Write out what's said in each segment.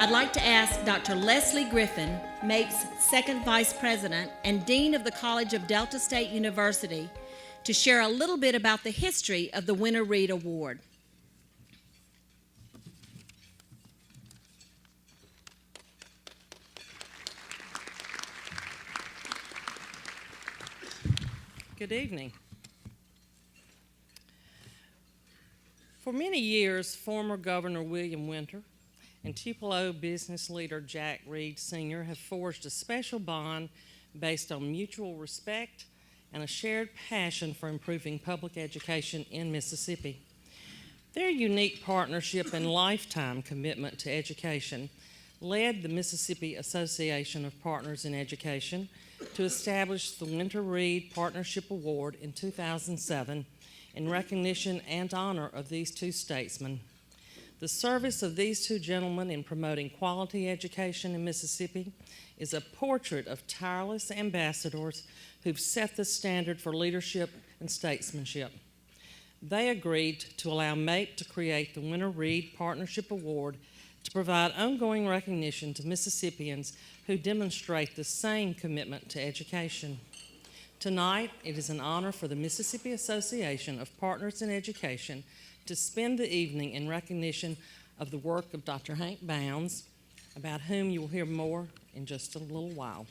I'd like to ask Dr. Leslie Griffin, MAPE's second vice president and dean of the College of Delta State University, to share a little bit about the history of the Winter Read Award. Good evening. For many years, former Governor William Winter and Tupelo business leader Jack Reed Sr. have forged a special bond based on mutual respect and a shared passion for improving public education in Mississippi. Their unique partnership and lifetime commitment to education led the Mississippi Association of Partners in Education to establish the Winter Read Partnership Award in 2007 in recognition and honor of these two statesmen. The service of these two gentlemen in promoting quality education in Mississippi is a portrait of tireless ambassadors who've set the standard for leadership and statesmanship. They agreed to allow MAPE to create the Winter Read Partnership Award to provide ongoing recognition to Mississippians who demonstrate the same commitment to education. Tonight, it is an honor for the Mississippi Association of Partners in Education to spend the evening in recognition of the work of Dr. Hank Bounds, about whom you will hear more in just a little while.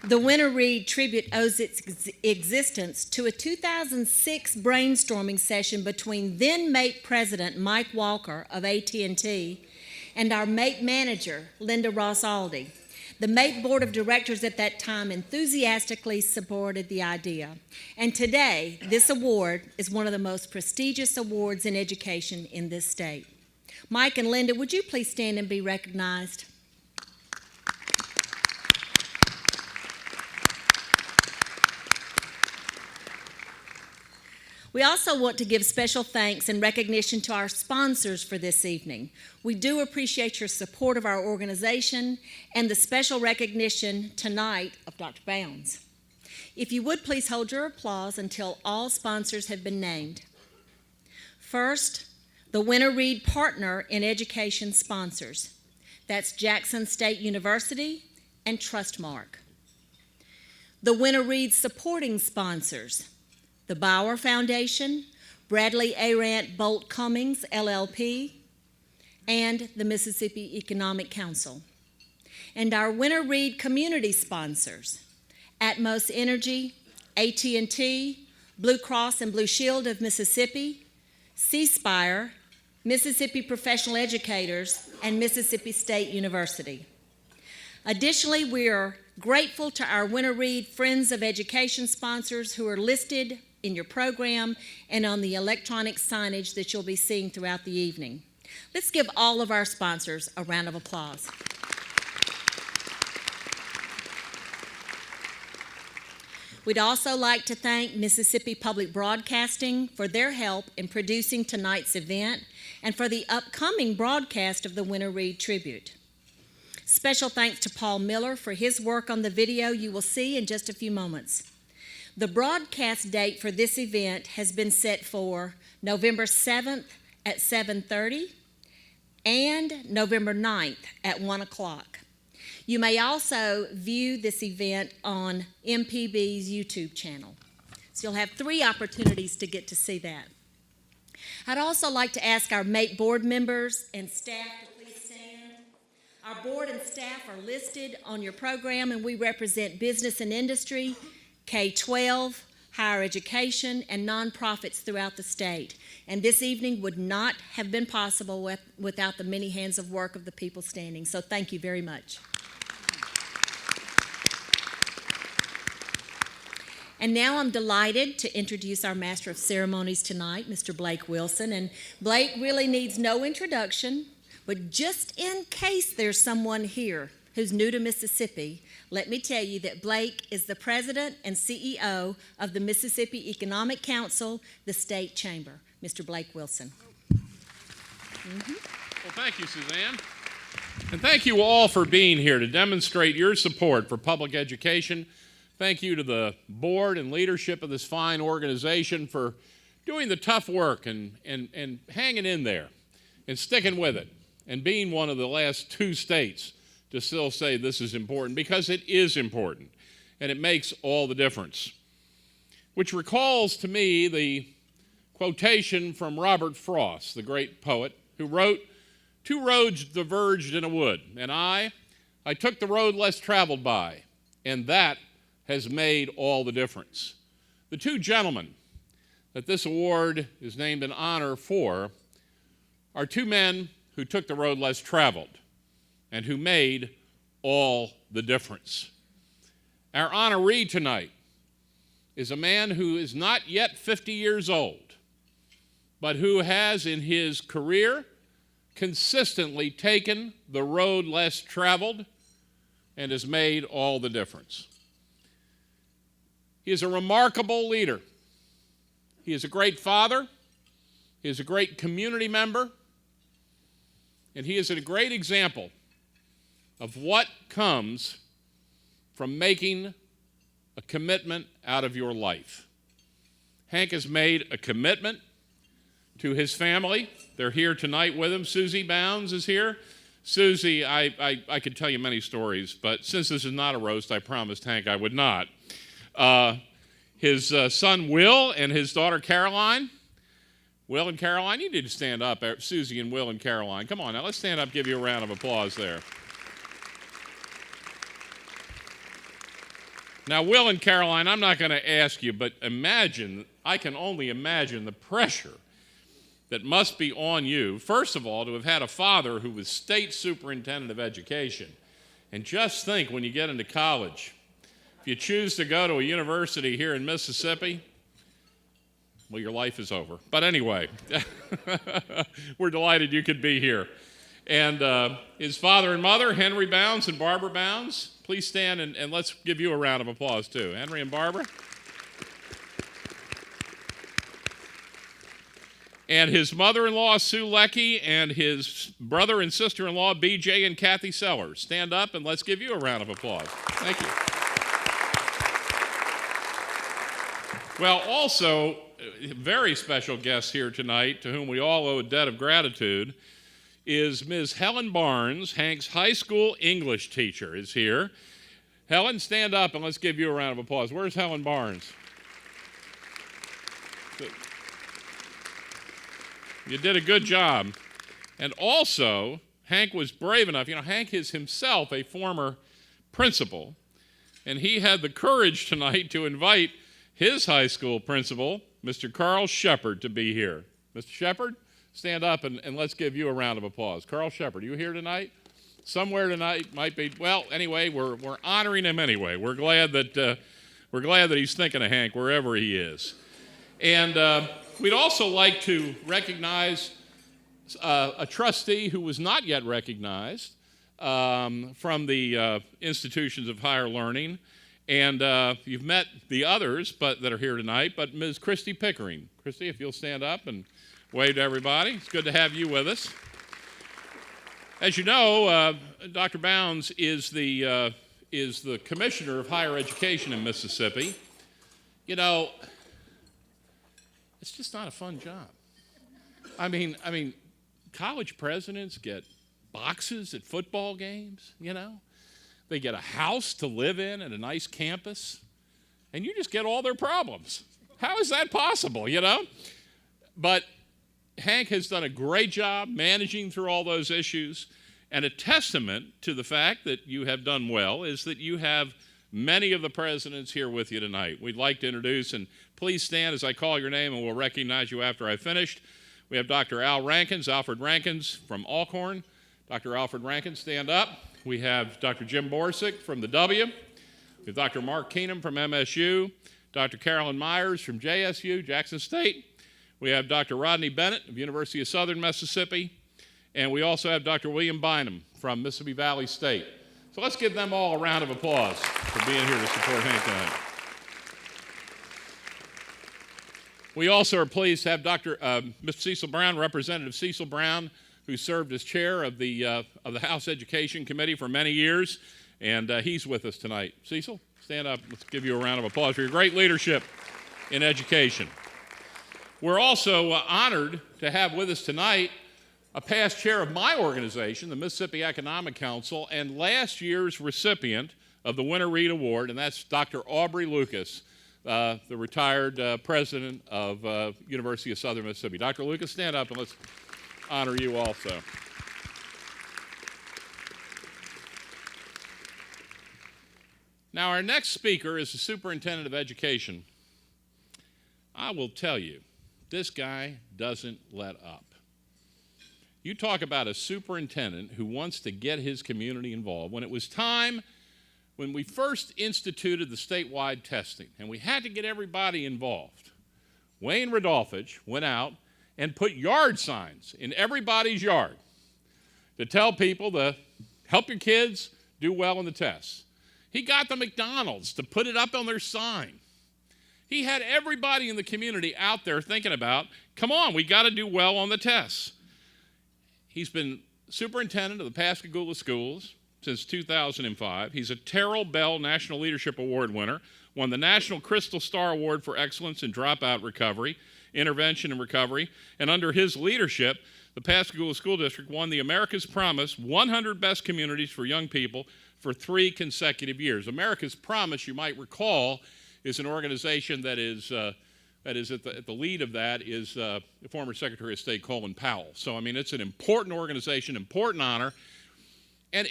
The Winter Read tribute owes its existence to a 2006 brainstorming session between then MAPE President Mike Walker of AT&T and our MAPE manager, Linda Ross-Aldy. The MAPE Board of Directors at that time enthusiastically supported the idea. And today, this award is one of the most prestigious awards in education in this state. Mike and Linda, would you please stand and be recognized? We also want to give special thanks and recognition to our sponsors for this evening. We do appreciate your support of our organization and the special recognition tonight of Dr. Bounds. If you would please hold your applause until all sponsors have been named. First, the Winter Read Partner in Education sponsors. That's Jackson State University and Trustmark. The Winter Read Supporting sponsors. The Bauer Foundation, Bradley Arant Bolt Cummings, LLP, and the Mississippi Economic Council. And our Winter Read community sponsors, Atmos Energy, AT&T, Blue Cross and Blue Shield of Mississippi, C-Spire, Mississippi Professional Educators, and Mississippi State University. Additionally, we are grateful to our Winter Read Friends of Education sponsors who are listed in your program and on the electronic signage that you'll be seeing throughout the evening. Let's give all of our sponsors a round of applause. We'd also like to thank Mississippi Public Broadcasting for their help in producing tonight's event and for the upcoming broadcast of the Winter Read Tribute. Special thanks to Paul Miller for his work on the video you will see in just a few moments. The broadcast date for this event has been set for November 7th at 7:30 and November 9th at 1 o'clock. You may also view this event on MPB's YouTube channel. So you'll have 3 opportunities to get to see that. I'd also like to ask our MAPE board members and staff to please stand. Our board and staff are listed on your program, and we represent business and industry, K-12, higher education, and nonprofits throughout the state. And this evening would not have been possible without the many hands of work of the people standing. So thank you very much. And now I'm delighted to introduce our Master of Ceremonies tonight, Mr. Blake Wilson. And Blake really needs no introduction, but just in case there's someone here who's new to Mississippi, let me tell you that Blake is the president and CEO of the Mississippi Economic Council, the state chamber. Mr. Blake Wilson. Well, thank you, Suzanne. And thank you all for being here to demonstrate your support for public education Thank you to the board and leadership of this fine organization for doing the tough work and hanging in there and sticking with it and being one of the last 2 states to still say this is important, because it is important and it makes all the difference. Which recalls to me the quotation from Robert Frost, the great poet, who wrote, "Two roads diverged in a wood, and I took the road less traveled by, and that has made all the difference." The 2 gentlemen that this award is named in honor for are 2 men who took the road less traveled and who made all the difference. Our honoree tonight is a man who is not yet 50 years old, but who has in his career consistently taken the road less traveled and has made all the difference. He is a remarkable leader. He is a great father. He is a great community member. And he is a great example of what comes from making a commitment out of your life. Hank has made a commitment to his family. They're here tonight with him. Susie Bounds is here. Susie, I could tell you many stories, but since this is not a roast, I promised Hank I would not. His son Will and his daughter Caroline. Will and Caroline, you need to stand up. Susie and Will and Caroline. Come on now, let's stand up, give you a round of applause there. Now, Will and Caroline, I'm not going to ask you, but I can only imagine the pressure that must be on you, first of all, to have had a father who was state superintendent of education. And just think, when you get into college, if you choose to go to a university here in Mississippi, well, your life is over. But anyway, we're delighted you could be here. And his father and mother, Henry Bounds and Barbara Bounds, please stand and let's give you a round of applause too. Henry and Barbara. And his mother-in-law, Sue Leckie, and his brother and sister-in-law, BJ and Kathy Sellers. Stand up and let's give you a round of applause. Thank you. Well, also, a very special guest here tonight, to whom we all owe a debt of gratitude, is Ms. Helen Barnes, Hank's high school English teacher, is here. Helen, stand up and let's give you a round of applause. Where's Helen Barnes? Good. You did a good job. And also, Hank was brave enough. Hank is himself a former principal, and he had the courage tonight to invite his high school principal, Mr. Carl Shepard, to be here. Mr. Shepard, stand up and let's give you a round of applause. Carl Shepard, are you here tonight? Somewhere tonight, might be. Well, anyway, we're honoring him anyway. We're glad that he's thinking of Hank wherever he is. And we'd also like to recognize a trustee who was not yet recognized from the institutions of higher learning. And you've met the others that are here tonight, but Ms. Christy Pickering. Christy, if you'll stand up and wave to everybody. It's good to have you with us. As you know, Dr. Bounds is the commissioner of higher education in Mississippi. It's just not a fun job. I mean, college presidents get boxes at football games, They get a house to live in at a nice campus, and you just get all their problems. How is that possible, But Hank has done a great job managing through all those issues, and a testament to the fact that you have done well is that you have many of the presidents here with you tonight. We'd like to introduce, and please stand as I call your name, and we'll recognize you after I've finished. We have Dr. Alfred Rankins from Alcorn. Dr. Alfred Rankins, stand up. We have Dr. Jim Borsick from the W. We have Dr. Mark Keenum from MSU, Dr. Carolyn Myers from JSU, Jackson State. We have Dr. Rodney Bennett of University of Southern Mississippi, and we also have Dr. William Bynum from Mississippi Valley State. So let's give them all a round of applause for being here to support Hank tonight. We also are pleased to have Mr. Cecil Brown, Representative Cecil Brown, who served as chair of the House Education Committee for many years and he's with us tonight. Cecil, stand up. Let's give you a round of applause for your great leadership in education. We're also honored to have with us tonight a past chair of my organization, the Mississippi Economic Council, and last year's recipient of the Winter Reed Award, and that's Dr. Aubrey Lucas, the retired president of University of Southern Mississippi. Dr. Lucas, stand up and let's honor you also. Now, our next speaker is the superintendent of education. I will tell you, this guy doesn't let up. You talk about a superintendent who wants to get his community involved. When it was time, when we first instituted the statewide testing, and we had to get everybody involved, Wayne Rodolphich went out and put yard signs in everybody's yard to tell people to help your kids do well in the tests. He got the McDonald's to put it up on their sign. He had everybody in the community out there thinking about, come on, we got to do well on the tests. He's been superintendent of the Pascagoula schools since 2005. He's a Terrell Bell National Leadership Award winner, won the National Crystal Star Award for Excellence in Dropout Recovery, Intervention and Recovery, and under his leadership, the Pascagoula School District won the America's Promise 100 Best Communities for Young People for 3 consecutive years. America's Promise, you might recall, is an organization that is at the lead of that is the former Secretary of State Colin Powell. So, I mean, it's an important organization, important honor, and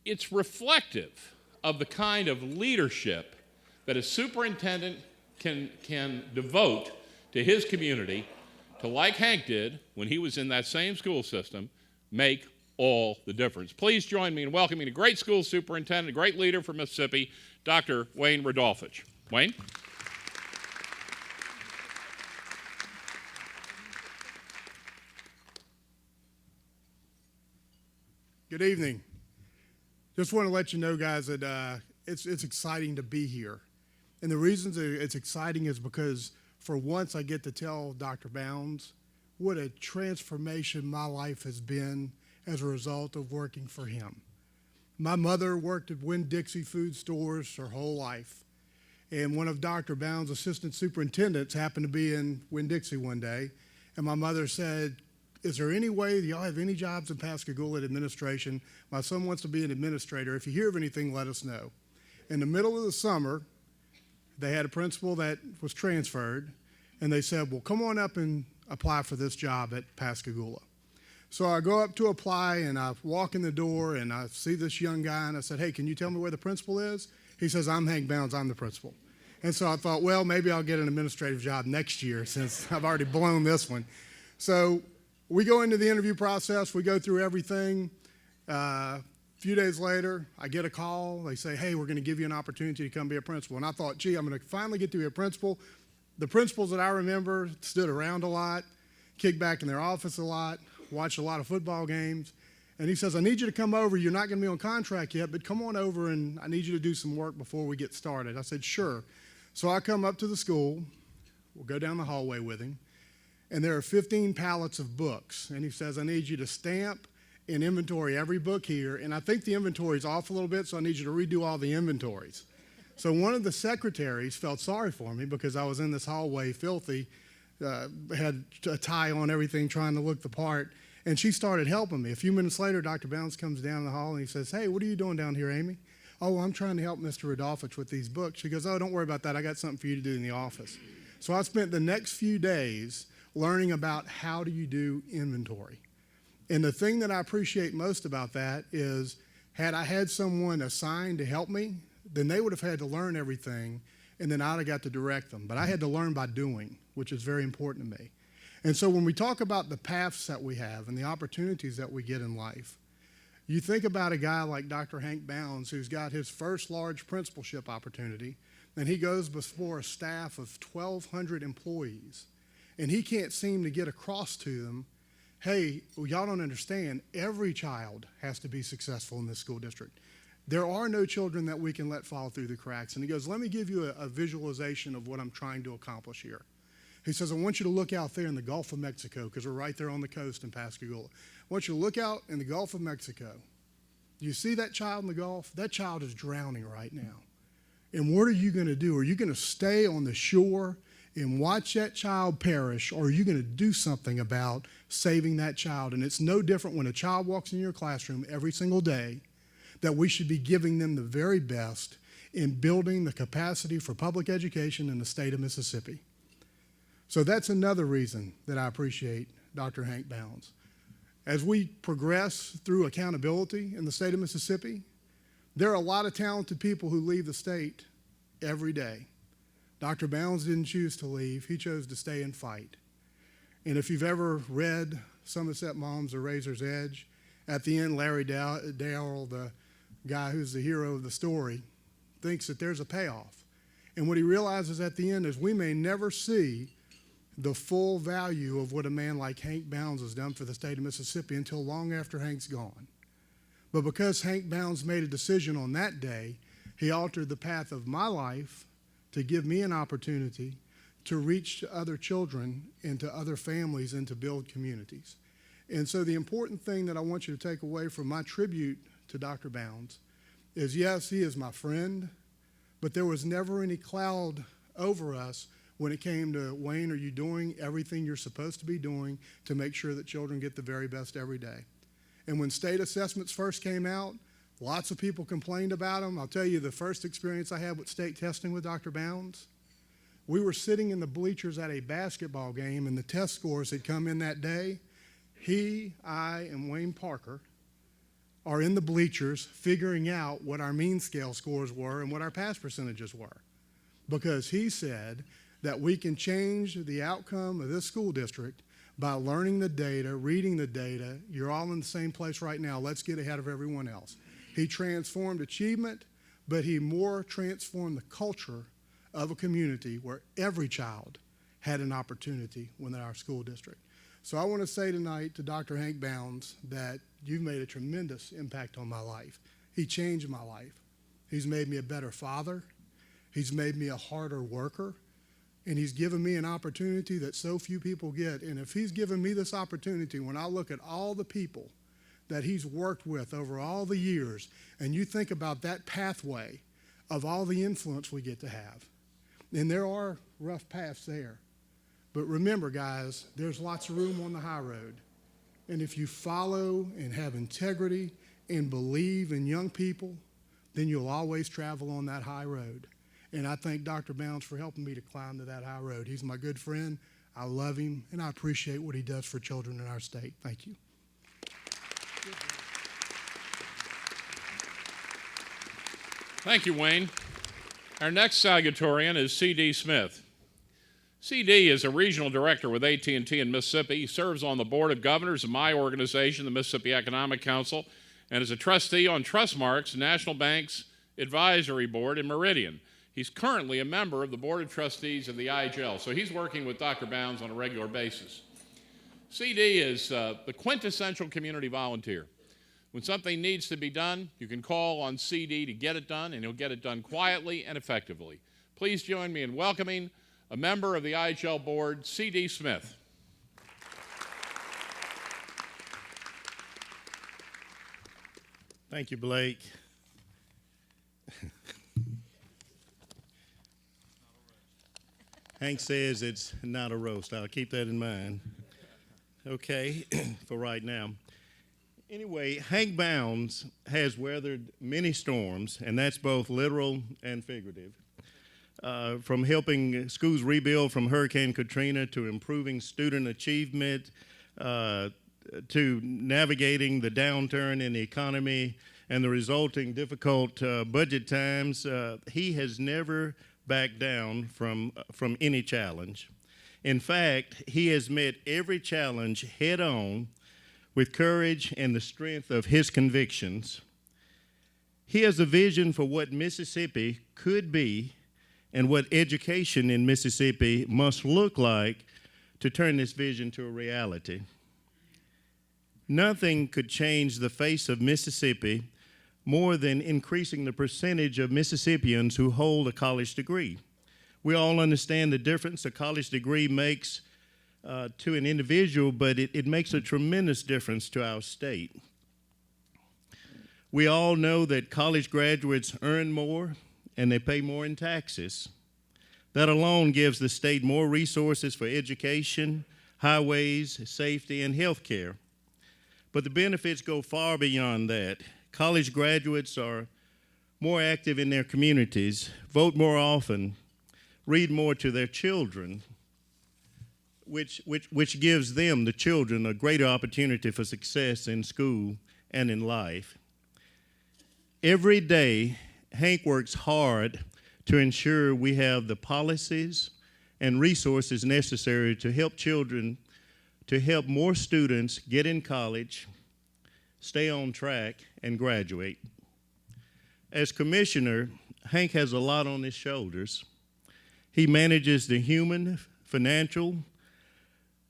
it's reflective of the kind of leadership that a superintendent can devote to his community to, like Hank did when he was in that same school system, make all the difference. Please join me in welcoming a great school superintendent, a great leader from Mississippi, Dr. Wayne Rodolphich. Wayne? Good evening. Just want to let you know, guys, that it's exciting to be here. And the reasons it's exciting is because for once I get to tell Dr. Bounds what a transformation my life has been as a result of working for him. My mother worked at Winn-Dixie food stores her whole life. And one of Dr. Bounds' assistant superintendents happened to be in Winn-Dixie one day. And my mother said, is there any way, do y'all have any jobs in Pascagoula at administration? My son wants to be an administrator. If you hear of anything, let us know. In the middle of the summer, they had a principal that was transferred, and they said, well, come on up and apply for this job at Pascagoula. So I go up to apply, and I walk in the door, and I see this young guy, and I said, hey, can you tell me where the principal is? He says, I'm Hank Bounds, I'm the principal. And so I thought, well, maybe I'll get an administrative job next year since I've already blown this one. So we go into the interview process. We go through everything. A few days later, I get a call. They say, hey, we're going to give you an opportunity to come be a principal. And I thought, gee, I'm going to finally get to be a principal. The principals that I remember stood around a lot, kicked back in their office a lot, watched a lot of football games. And he says, I need you to come over. You're not going to be on contract yet, but come on over, and I need you to do some work before we get started. I said, sure. So I come up to the school. We'll go down the hallway with him. And there are 15 pallets of books. And he says, I need you to stamp and inventory every book here. And I think the inventory is off a little bit, so I need you to redo all the inventories. So one of the secretaries felt sorry for me because I was in this hallway filthy, had a tie on, everything, trying to look the part. And she started helping me. A few minutes later, Dr. Bounds comes down the hall and he says, hey, what are you doing down here, Amy? Oh, I'm trying to help Mr. Rodolphich with these books. She goes, oh, don't worry about that. I got something for you to do in the office. So I spent the next few days learning about how do you do inventory. And the thing that I appreciate most about that is had I had someone assigned to help me, then they would have had to learn everything, and then I'd have got to direct them. But I had to learn by doing, which is very important to me. And so when we talk about the paths that we have and the opportunities that we get in life, you think about a guy like Dr. Hank Bounds, who's got his first large principalship opportunity, and he goes before a staff of 1,200 employees, and he can't seem to get across to them, hey, well, y'all don't understand, every child has to be successful in this school district. There are no children that we can let fall through the cracks. And he goes, let me give you a visualization of what I'm trying to accomplish here. He says, I want you to look out there in the Gulf of Mexico, because we're right there on the coast in Pascagoula. I want you to look out in the Gulf of Mexico, You see that child in the Gulf? That child is drowning right now. And what are you going to do? Are you going to stay on the shore and watch that child perish, or are you going to do something about saving that child? And it's no different when a child walks in your classroom every single day, that we should be giving them the very best in building the capacity for public education in the state of Mississippi. So that's another reason that I appreciate Dr. Hank Bounds. As we progress through accountability in the state of Mississippi, there are a lot of talented people who leave the state every day. Dr. Bounds didn't choose to leave. He chose to stay and fight. And if you've ever read Somerset Moms or Razor's Edge, at the end, Larry Darrell, the guy who's the hero of the story, thinks that there's a payoff. And what he realizes at the end is we may never see the full value of what a man like Hank Bounds has done for the state of Mississippi until long after Hank's gone. But because Hank Bounds made a decision on that day, he altered the path of my life to give me an opportunity to reach other children and to other families and to build communities. And so the important thing that I want you to take away from my tribute to Dr. Bounds is, yes, he is my friend, but there was never any cloud over us when it came to, Wayne, are you doing everything you're supposed to be doing to make sure that children get the very best every day? And when state assessments first came out, lots of people complained about them. I'll tell you the first experience I had with state testing with Dr. Bounds, we were sitting in the bleachers at a basketball game and the test scores had come in that day. He, I, and Wayne Parker are in the bleachers figuring out what our mean scale scores were and what our pass percentages were. Because he said that we can change the outcome of this school district by learning the data, reading the data. You're all in the same place right now. Let's get ahead of everyone else. He transformed achievement, but he more transformed the culture of a community where every child had an opportunity within our school district. So I want to say tonight to Dr. Hank Bounds that you've made a tremendous impact on my life. He changed my life. He's made me a better father. He's made me a harder worker. And he's given me an opportunity that so few people get. And if he's given me this opportunity, when I look at all the people that he's worked with over all the years, and you think about that pathway of all the influence we get to have, and there are rough paths there. But remember, guys, there's lots of room on the high road. And if you follow and have integrity and believe in young people, then you'll always travel on that high road. And I thank Dr. Bounds for helping me to climb to that high road. He's my good friend. I love him, and I appreciate what he does for children in our state. Thank you. Thank you, Wayne. Our next salutatorian is C.D. Smith. C.D. is a regional director with AT&T in Mississippi. He serves on the board of governors of my organization, the Mississippi Economic Council, and is a trustee on Trustmark's National Bank's Advisory Board in Meridian. He's currently a member of the Board of Trustees of the IHL, so he's working with Dr. Bounds on a regular basis. CD is the quintessential community volunteer. When something needs to be done, you can call on CD to get it done, and he'll get it done quietly and effectively. Please join me in welcoming a member of the IHL Board, C.D. Smith. Thank you, Blake. Hank says it's not a roast. I'll keep that in mind. Okay, for right now. Anyway, Hank Bounds has weathered many storms, and that's both literal and figurative. From helping schools rebuild from Hurricane Katrina to improving student achievement to navigating the downturn in the economy and the resulting difficult budget times, he has never backed down from any challenge. In fact, he has met every challenge head on with courage and the strength of his convictions. He has a vision for what Mississippi could be and what education in Mississippi must look like to turn this vision to a reality. Nothing could change the face of Mississippi more than increasing the percentage of Mississippians who hold a college degree. We all understand the difference a college degree makes to an individual, but it makes a tremendous difference to our state. We all know that college graduates earn more and they pay more in taxes. That alone gives the state more resources for education, highways, safety, and health care. But the benefits go far beyond that. College graduates are more active in their communities, vote more often, read more to their children, which gives them, the children, a greater opportunity for success in school and in life. Every day, Hank works hard to ensure we have the policies and resources necessary to help more students get in college, stay on track, and graduate. As commissioner, Hank has a lot on his shoulders. He manages the human, financial,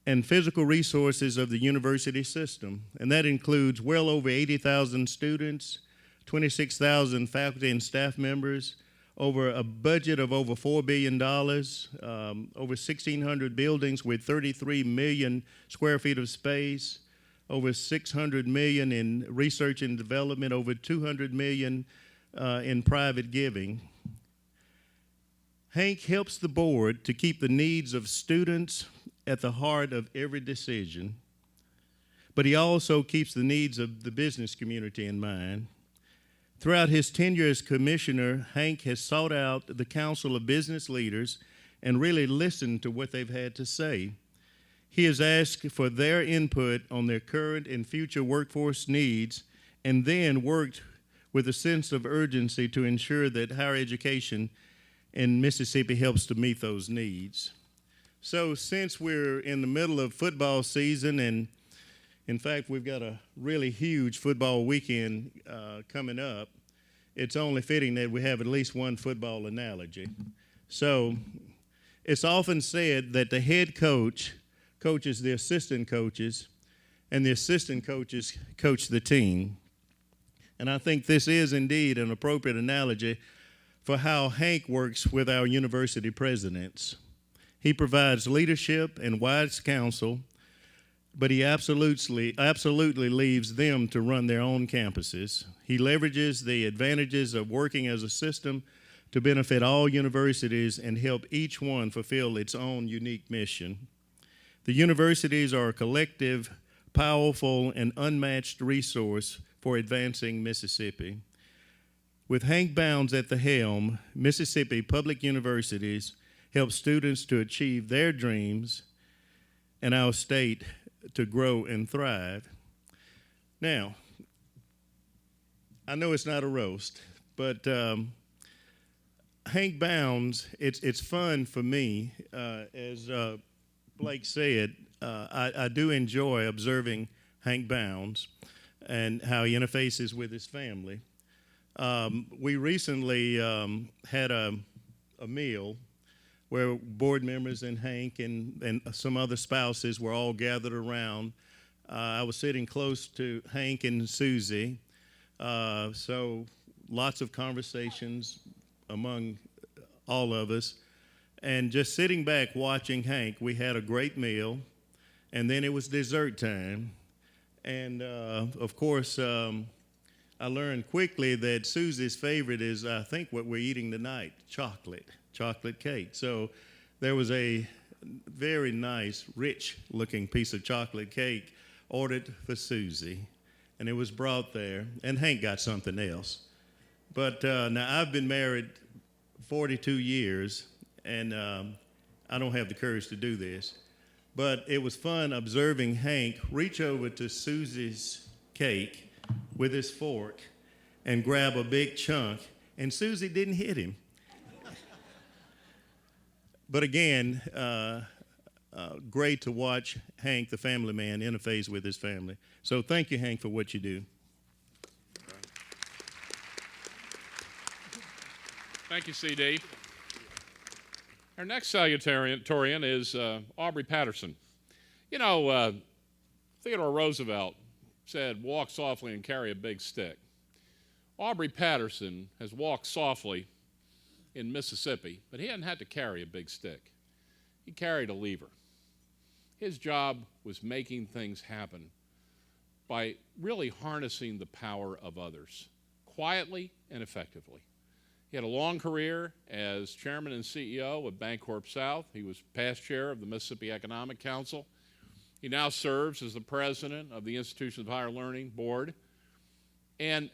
and physical resources of the university system, and that includes well over 80,000 students, 26,000 faculty and staff members, over a budget of over $4 billion, over 1,600 buildings with 33 million square feet of space, over 600 million in research and development, over 200 million in private giving. Hank helps the board to keep the needs of students at the heart of every decision, but he also keeps the needs of the business community in mind. Throughout his tenure as commissioner, Hank has sought out the council of business leaders and really listened to what they've had to say. He has asked for their input on their current and future workforce needs and then worked with a sense of urgency to ensure that higher education in Mississippi helps to meet those needs. So since we're in the middle of football season, and in fact we've got a really huge football weekend coming up, it's only fitting that we have at least one football analogy. So it's often said that the head coach coaches the assistant coaches, and the assistant coaches coach the team. And I think this is indeed an appropriate analogy for how Hank works with our university presidents. He provides leadership and wise counsel, but he absolutely leaves them to run their own campuses. He leverages the advantages of working as a system to benefit all universities and help each one fulfill its own unique mission. The universities are a collective, powerful, and unmatched resource for advancing Mississippi. With Hank Bounds at the helm, Mississippi Public Universities help students to achieve their dreams and our state to grow and thrive. Now, I know it's not a roast, but Hank Bounds, it's fun for me. As Blake said, I do enjoy observing Hank Bounds and how he interfaces with his family. We recently had a meal where board members and Hank and some other spouses were all gathered around. I was sitting close to Hank and Susie, so lots of conversations among all of us. And just sitting back watching Hank, we had a great meal, and then it was dessert time. And of course, I learned quickly that Susie's favorite is, I think, what we're eating tonight, chocolate cake. So there was a very nice, rich-looking piece of chocolate cake ordered for Susie, and it was brought there, and Hank got something else. But now I've been married 42 years, and I don't have the courage to do this, but it was fun observing Hank reach over to Susie's cake with his fork and grab a big chunk, and Susie didn't hit him. But again, great to watch Hank, the family man, interface with his family. So thank you, Hank, for what you do. Thank you, CD. Our next salutatorian is Aubrey Patterson. You know, Theodore Roosevelt said, "Walk softly and carry a big stick." Aubrey Patterson has walked softly in Mississippi, but he hadn't had to carry a big stick. He carried a lever. His job was making things happen by really harnessing the power of others. quietly and effectively. He had a long career as chairman and CEO of Bancorp South. He was past chair of the Mississippi Economic Council. He now serves as the president of the Institutions of Higher Learning Board. And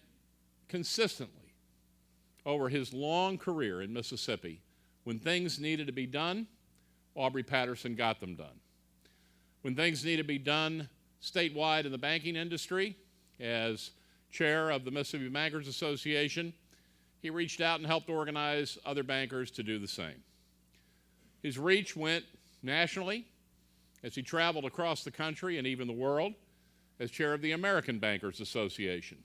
consistently, over his long career in Mississippi, when things needed to be done, Aubrey Patterson got them done. When things needed to be done statewide in the banking industry, as chair of the Mississippi Bankers Association, he reached out and helped organize other bankers to do the same. His reach went nationally as he traveled across the country and even the world as chair of the American Bankers Association,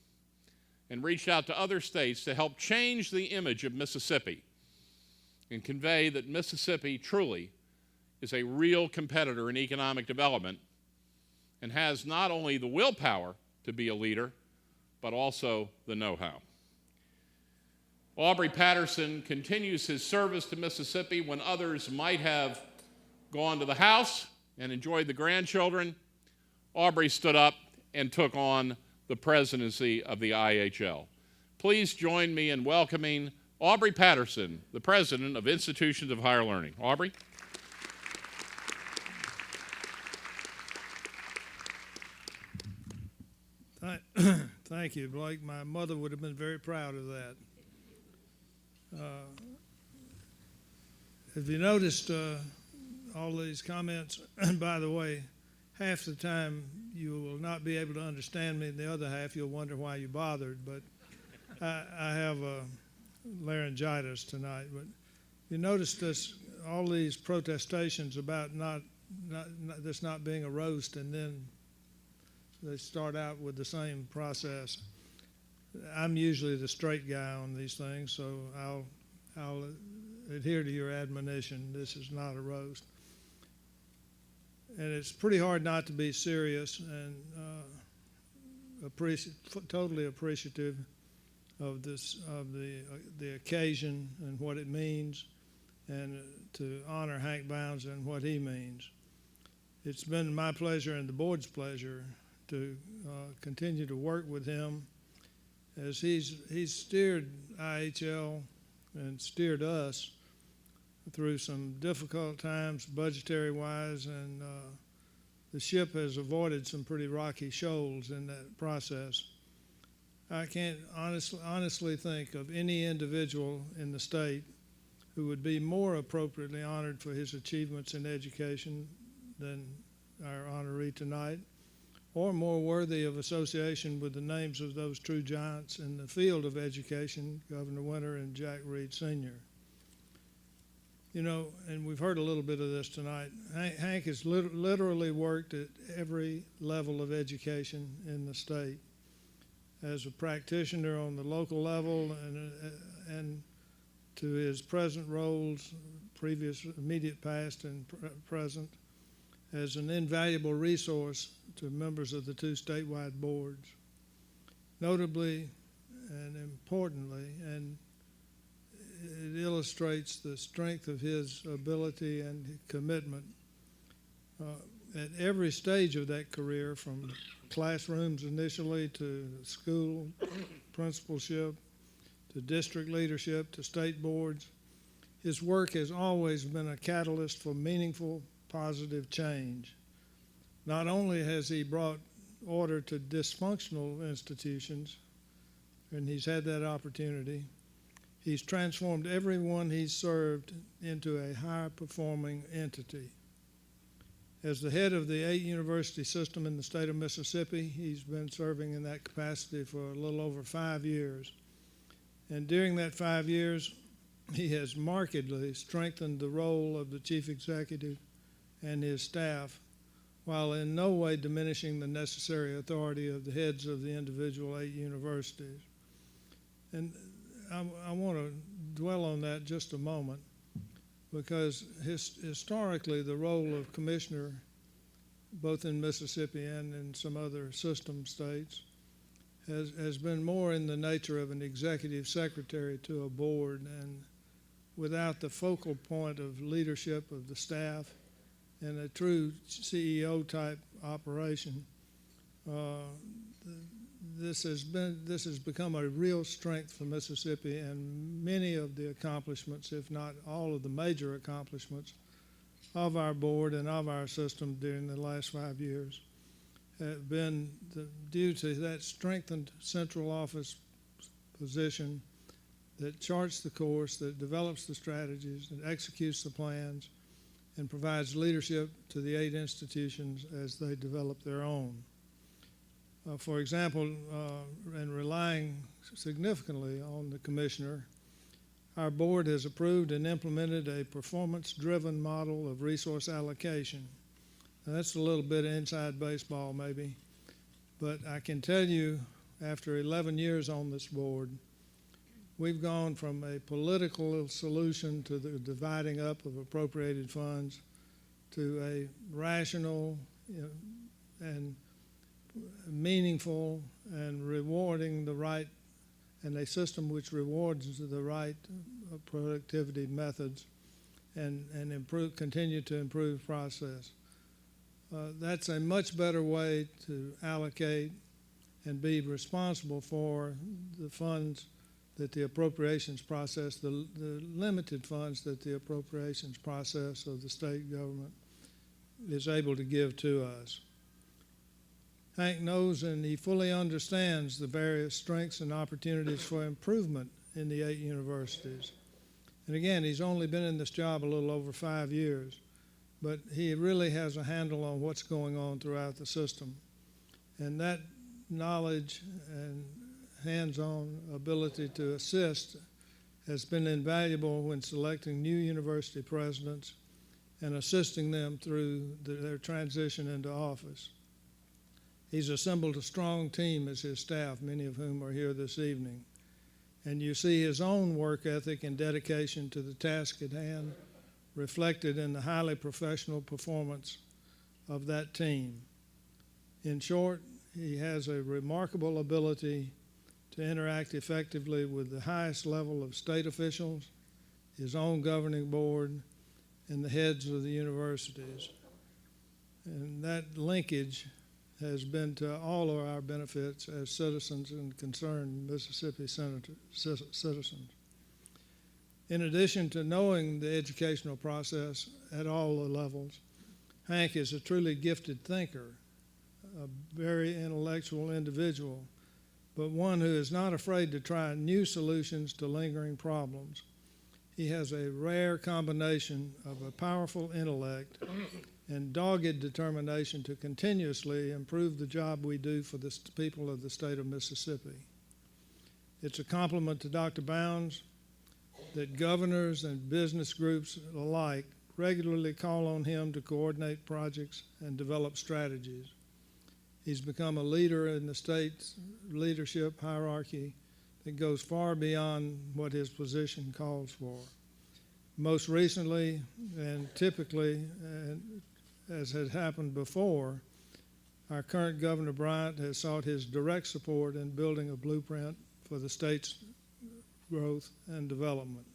and reached out to other states to help change the image of Mississippi and convey that Mississippi truly is a real competitor in economic development and has not only the willpower to be a leader, but also the know-how. Aubrey Patterson continues his service to Mississippi when others might have gone to the house and enjoyed the grandchildren. Aubrey stood up and took on the presidency of the IHL. Please join me in welcoming Aubrey Patterson, the president of Institutions of Higher Learning. Aubrey. Thank you, Blake. My mother would have been very proud of that. Have you noticed all these comments? And by the way, half the time you will not be able to understand me, and the other half you'll wonder why you bothered. But I have laryngitis tonight. But you noticed all these protestations about this not being a roast, and then they start out with the same process. I'm usually the straight guy on these things, so I'll adhere to your admonition. This is not a roast. And it's pretty hard not to be serious and totally appreciative of the occasion and what it means, and to honor Hank Bounds and what he means. It's been my pleasure and the board's pleasure to continue to work with him as he's steered IHL and steered us through some difficult times budgetary-wise, and the ship has avoided some pretty rocky shoals in that process. I can't honestly think of any individual in the state who would be more appropriately honored for his achievements in education than our honoree tonight, or more worthy of association with the names of those true giants in the field of education, Governor Winter and Jack Reed Sr. You know, and we've heard a little bit of this tonight, Hank has literally worked at every level of education in the state as a practitioner on the local level and to his present roles, previous, immediate past and present, as an invaluable resource to members of the two statewide boards. Notably and importantly, and it illustrates the strength of his ability and commitment at every stage of that career, from classrooms initially to school principalship to district leadership to state boards. His work has always been a catalyst for meaningful, positive change. Not only has he brought order to dysfunctional institutions, and he's had that opportunity, he's transformed every one he's served into a high-performing entity. As the head of the 8-university system in the state of Mississippi, he's been serving in that capacity for a little over 5 years. And during that 5 years, he has markedly strengthened the role of the chief executive and his staff, while in no way diminishing the necessary authority of the heads of the individual 8 universities. And I want to dwell on that just a moment, because historically the role of commissioner, both in Mississippi and in some other system states, has been more in the nature of an executive secretary to a board, and without the focal point of leadership of the staff and a true CEO type operation, this has become a real strength for Mississippi, and many of the accomplishments, if not all of the major accomplishments of our board and of our system during the last 5 years have been due to that strengthened central office position that charts the course, that develops the strategies, that executes the plans, and provides leadership to the 8 institutions as they develop their own. For example, and relying significantly on the commissioner, our board has approved and implemented a performance-driven model of resource allocation. Now, that's a little bit inside baseball maybe, but I can tell you after 11 years on this board, we've gone from a political solution to the dividing up of appropriated funds to a rational and meaningful and rewarding the right, and a system which rewards the right productivity methods and continue to improve process. That's a much better way to allocate and be responsible for the funds that the appropriations process, the limited funds that the appropriations process of the state government is able to give to us. Hank knows and he fully understands the various strengths and opportunities for improvement in the 8 universities. And again, he's only been in this job a little over 5 years, but he really has a handle on what's going on throughout the system. And that knowledge and hands-on ability to assist has been invaluable when selecting new university presidents and assisting them through their transition into office. He's assembled a strong team as his staff, many of whom are here this evening. And you see his own work ethic and dedication to the task at hand reflected in the highly professional performance of that team. In short, he has a remarkable ability to interact effectively with the highest level of state officials, his own governing board, and the heads of the universities. And that linkage has been to all of our benefits as citizens and concerned Mississippi citizens. In addition to knowing the educational process at all the levels, Hank is a truly gifted thinker, a very intellectual individual, but one who is not afraid to try new solutions to lingering problems. He has a rare combination of a powerful intellect and dogged determination to continuously improve the job we do for the people of the state of Mississippi. It's a compliment to Dr. Bounds that governors and business groups alike regularly call on him to coordinate projects and develop strategies. He's become a leader in the state's leadership hierarchy that goes far beyond what his position calls for. Most recently, and typically, as had happened before, our current Governor Bryant has sought his direct support in building a blueprint for the state's growth and development.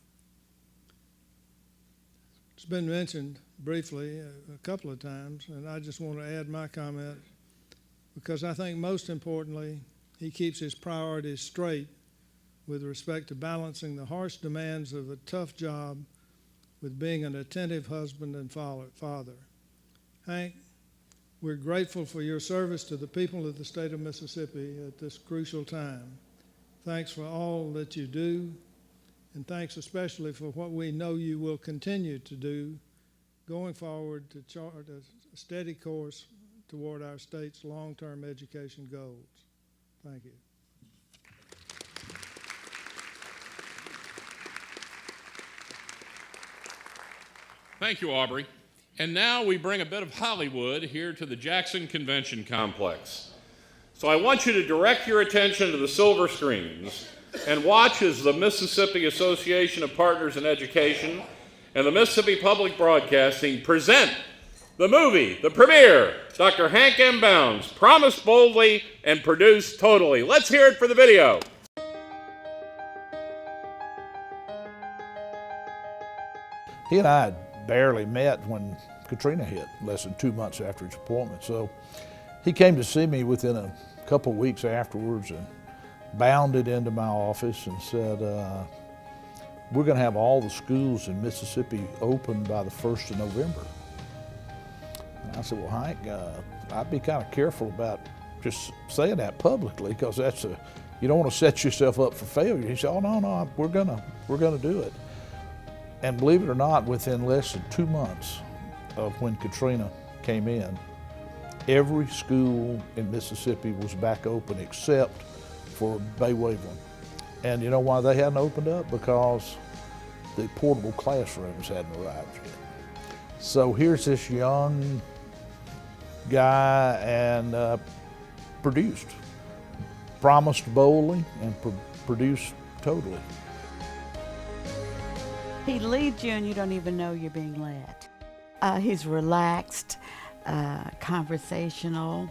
It's been mentioned briefly a couple of times, and I just want to add my comment because I think most importantly, he keeps his priorities straight with respect to balancing the harsh demands of a tough job with being an attentive husband and father. Hank, we're grateful for your service to the people of the state of Mississippi at this crucial time. Thanks for all that you do, and thanks especially for what we know you will continue to do going forward to chart a steady course toward our state's long-term education goals. Thank you. Thank you, Aubrey. And now we bring a bit of Hollywood here to the Jackson Convention Complex. So I want you to direct your attention to the silver screens and watch as the Mississippi Association of Partners in Education and the Mississippi Public Broadcasting present the movie, the premiere, Dr. Hank M. Bounds, Promised Boldly and Produced Totally. Let's hear it for the video. He and I had barely met when Katrina hit, less than 2 months after his appointment. So he came to see me within a couple of weeks afterwards and bounded into my office and said, we're going to have all the schools in Mississippi open by the 1st of November. And I said, well, Hank, I'd be kind of careful about just saying that publicly, because you don't want to set yourself up for failure. He said, oh, no, we're gonna do it. And believe it or not, within less than 2 months of when Katrina came in, every school in Mississippi was back open except for Bay Waveland. And you know why they hadn't opened up? Because the portable classrooms hadn't arrived yet. So here's this young guy and promised boldly and produced totally. He leads you and you don't even know you're being led. He's relaxed, conversational,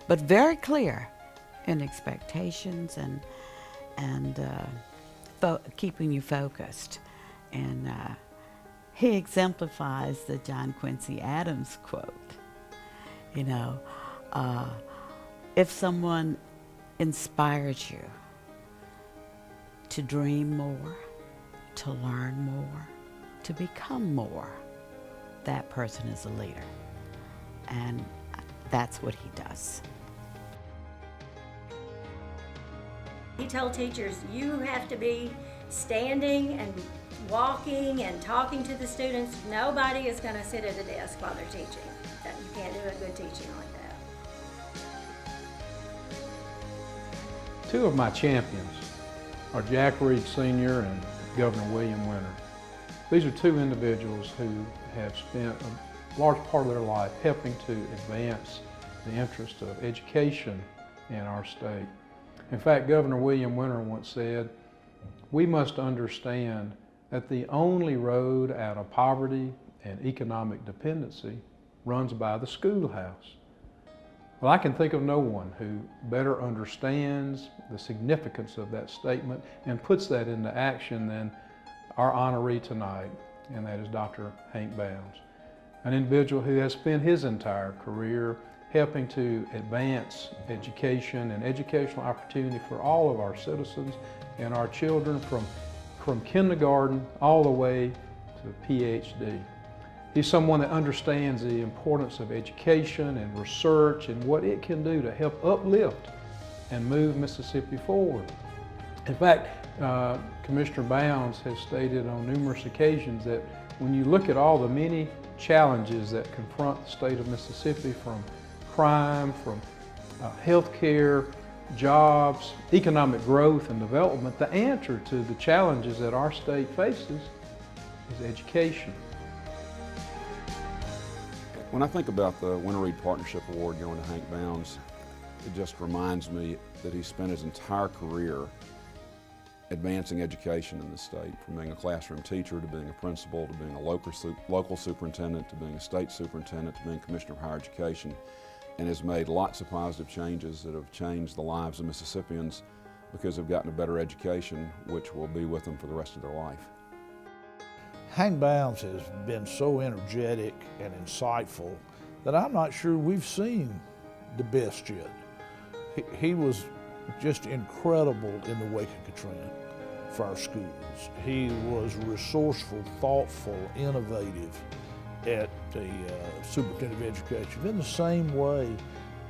but very clear in expectations and keeping you focused. And he exemplifies the John Quincy Adams quote. You know, if someone inspires you to dream more, to learn more, to become more, that person is a leader. And that's what he does. He told teachers, you have to be standing and walking and talking to the students. Nobody is going to sit at a desk while they're teaching. You can't do a good teaching like that. Two of my champions are Jack Reed Sr. and Governor William Winter. These are two individuals who have spent a large part of their life helping to advance the interest of education in our state. In fact, Governor William Winter once said, we must understand that the only road out of poverty and economic dependency runs by the schoolhouse. Well, I can think of no one who better understands the significance of that statement and puts that into action than our honoree tonight, and that is Dr. Hank Bounds, an individual who has spent his entire career helping to advance education and educational opportunity for all of our citizens and our children from kindergarten all the way to PhD. He's someone that understands the importance of education and research and what it can do to help uplift and move Mississippi forward. In fact, Commissioner Bounds has stated on numerous occasions that when you look at all the many challenges that confront the state of Mississippi, from crime, from health care, jobs, economic growth and development, the answer to the challenges that our state faces is education. When I think about the Winter Reed Partnership Award going to Hank Bounds, it just reminds me that he spent his entire career advancing education in the state, from being a classroom teacher to being a principal to being a local superintendent to being a state superintendent to being commissioner of higher education, and has made lots of positive changes that have changed the lives of Mississippians because they've gotten a better education, which will be with them for the rest of their life. Hank Bounds has been so energetic and insightful that I'm not sure we've seen the best yet. He was just incredible in the wake of Katrina for our schools. He was resourceful, thoughtful, innovative at the Superintendent of Education in the same way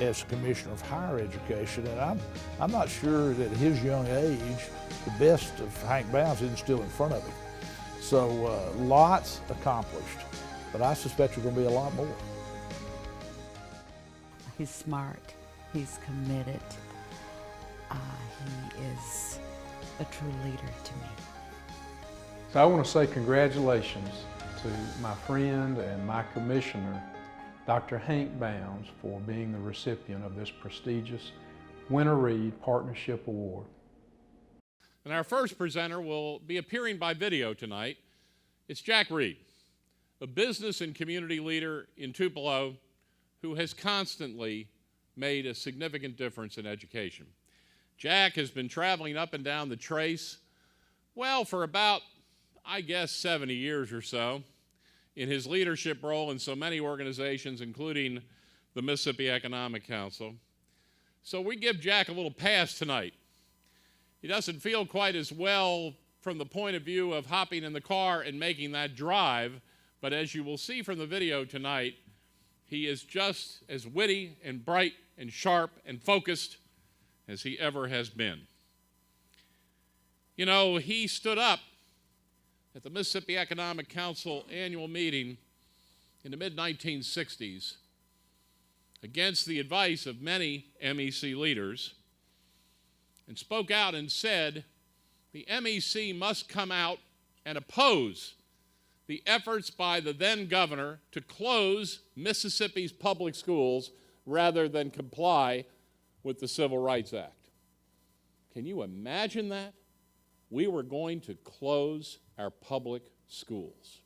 as Commissioner of Higher Education. And I'm not sure that at his young age, the best of Hank Bounds isn't still in front of him. So lots accomplished, but I suspect there's going to be a lot more. He's smart, he's committed, he is a true leader to me. So I want to say congratulations to my friend and my commissioner, Dr. Hank Bounds, for being the recipient of this prestigious Winter Reed Partnership Award. And our first presenter will be appearing by video tonight. It's Jack Reed, a business and community leader in Tupelo who has constantly made a significant difference in education. Jack has been traveling up and down the Trace, well, for about, I guess, 70 years or so, in his leadership role in so many organizations, including the Mississippi Economic Council, So we give Jack a little pass tonight. He doesn't feel quite as well from the point of view of hopping in the car and making that drive, but as you will see from the video tonight, he is just as witty and bright and sharp and focused as he ever has been. You know, he stood up at the Mississippi Economic Council annual meeting in the mid-1960s against the advice of many MEC leaders and spoke out and said the MEC must come out and oppose the efforts by the then governor to close Mississippi's public schools rather than comply with the Civil Rights Act. Can you imagine that? We were going to close our public schools.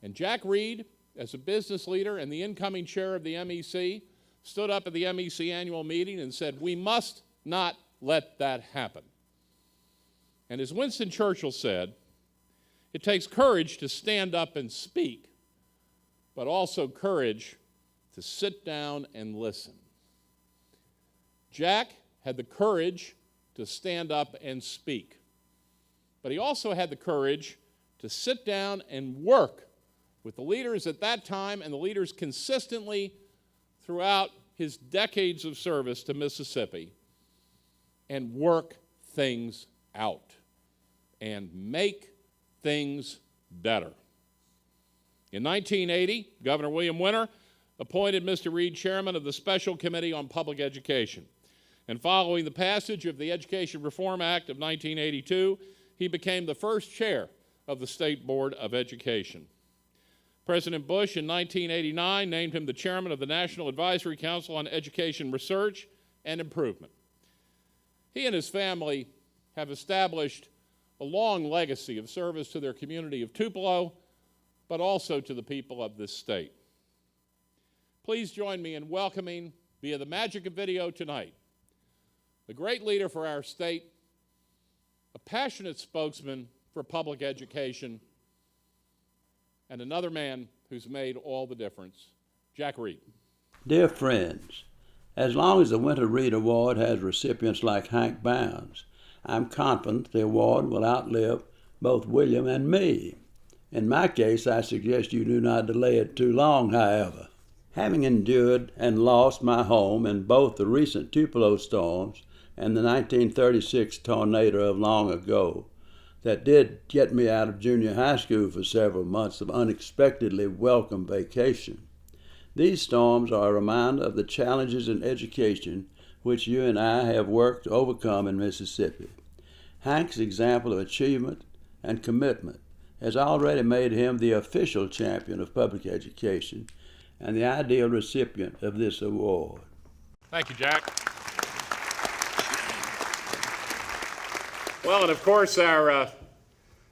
And Jack Reed, as a business leader and the incoming chair of the MEC, stood up at the MEC annual meeting and said, we must not let that happen. And as Winston Churchill said, it takes courage to stand up and speak, but also courage to sit down and listen. Jack had the courage to stand up and speak, but he also had the courage to sit down and work with the leaders at that time and the leaders consistently throughout his decades of service to Mississippi and work things out and make things better. In 1980, Governor William Winter appointed Mr. Reed chairman of the Special Committee on Public Education. And following the passage of the Education Reform Act of 1982, he became the first chair of the State Board of Education. President Bush in 1989 named him the chairman of the National Advisory Council on Education Research and Improvement. He and his family have established a long legacy of service to their community of Tupelo, but also to the people of this state. Please join me in welcoming, via the magic of video tonight, the great leader for our state, a passionate spokesman for public education, and another man who's made all the difference, Jack Reed. Dear friends, as long as the Winter Reed Award has recipients like Hank Bounds, I'm confident the award will outlive both William and me. In my case, I suggest you do not delay it too long, however. Having endured and lost my home in both the recent Tupelo storms and the 1936 tornado of long ago that did get me out of junior high school for several months of unexpectedly welcome vacation, these storms are a reminder of the challenges in education which you and I have worked to overcome in Mississippi. Hank's example of achievement and commitment has already made him the official champion of public education and the ideal recipient of this award. Thank you, Jack. Well, and of course, our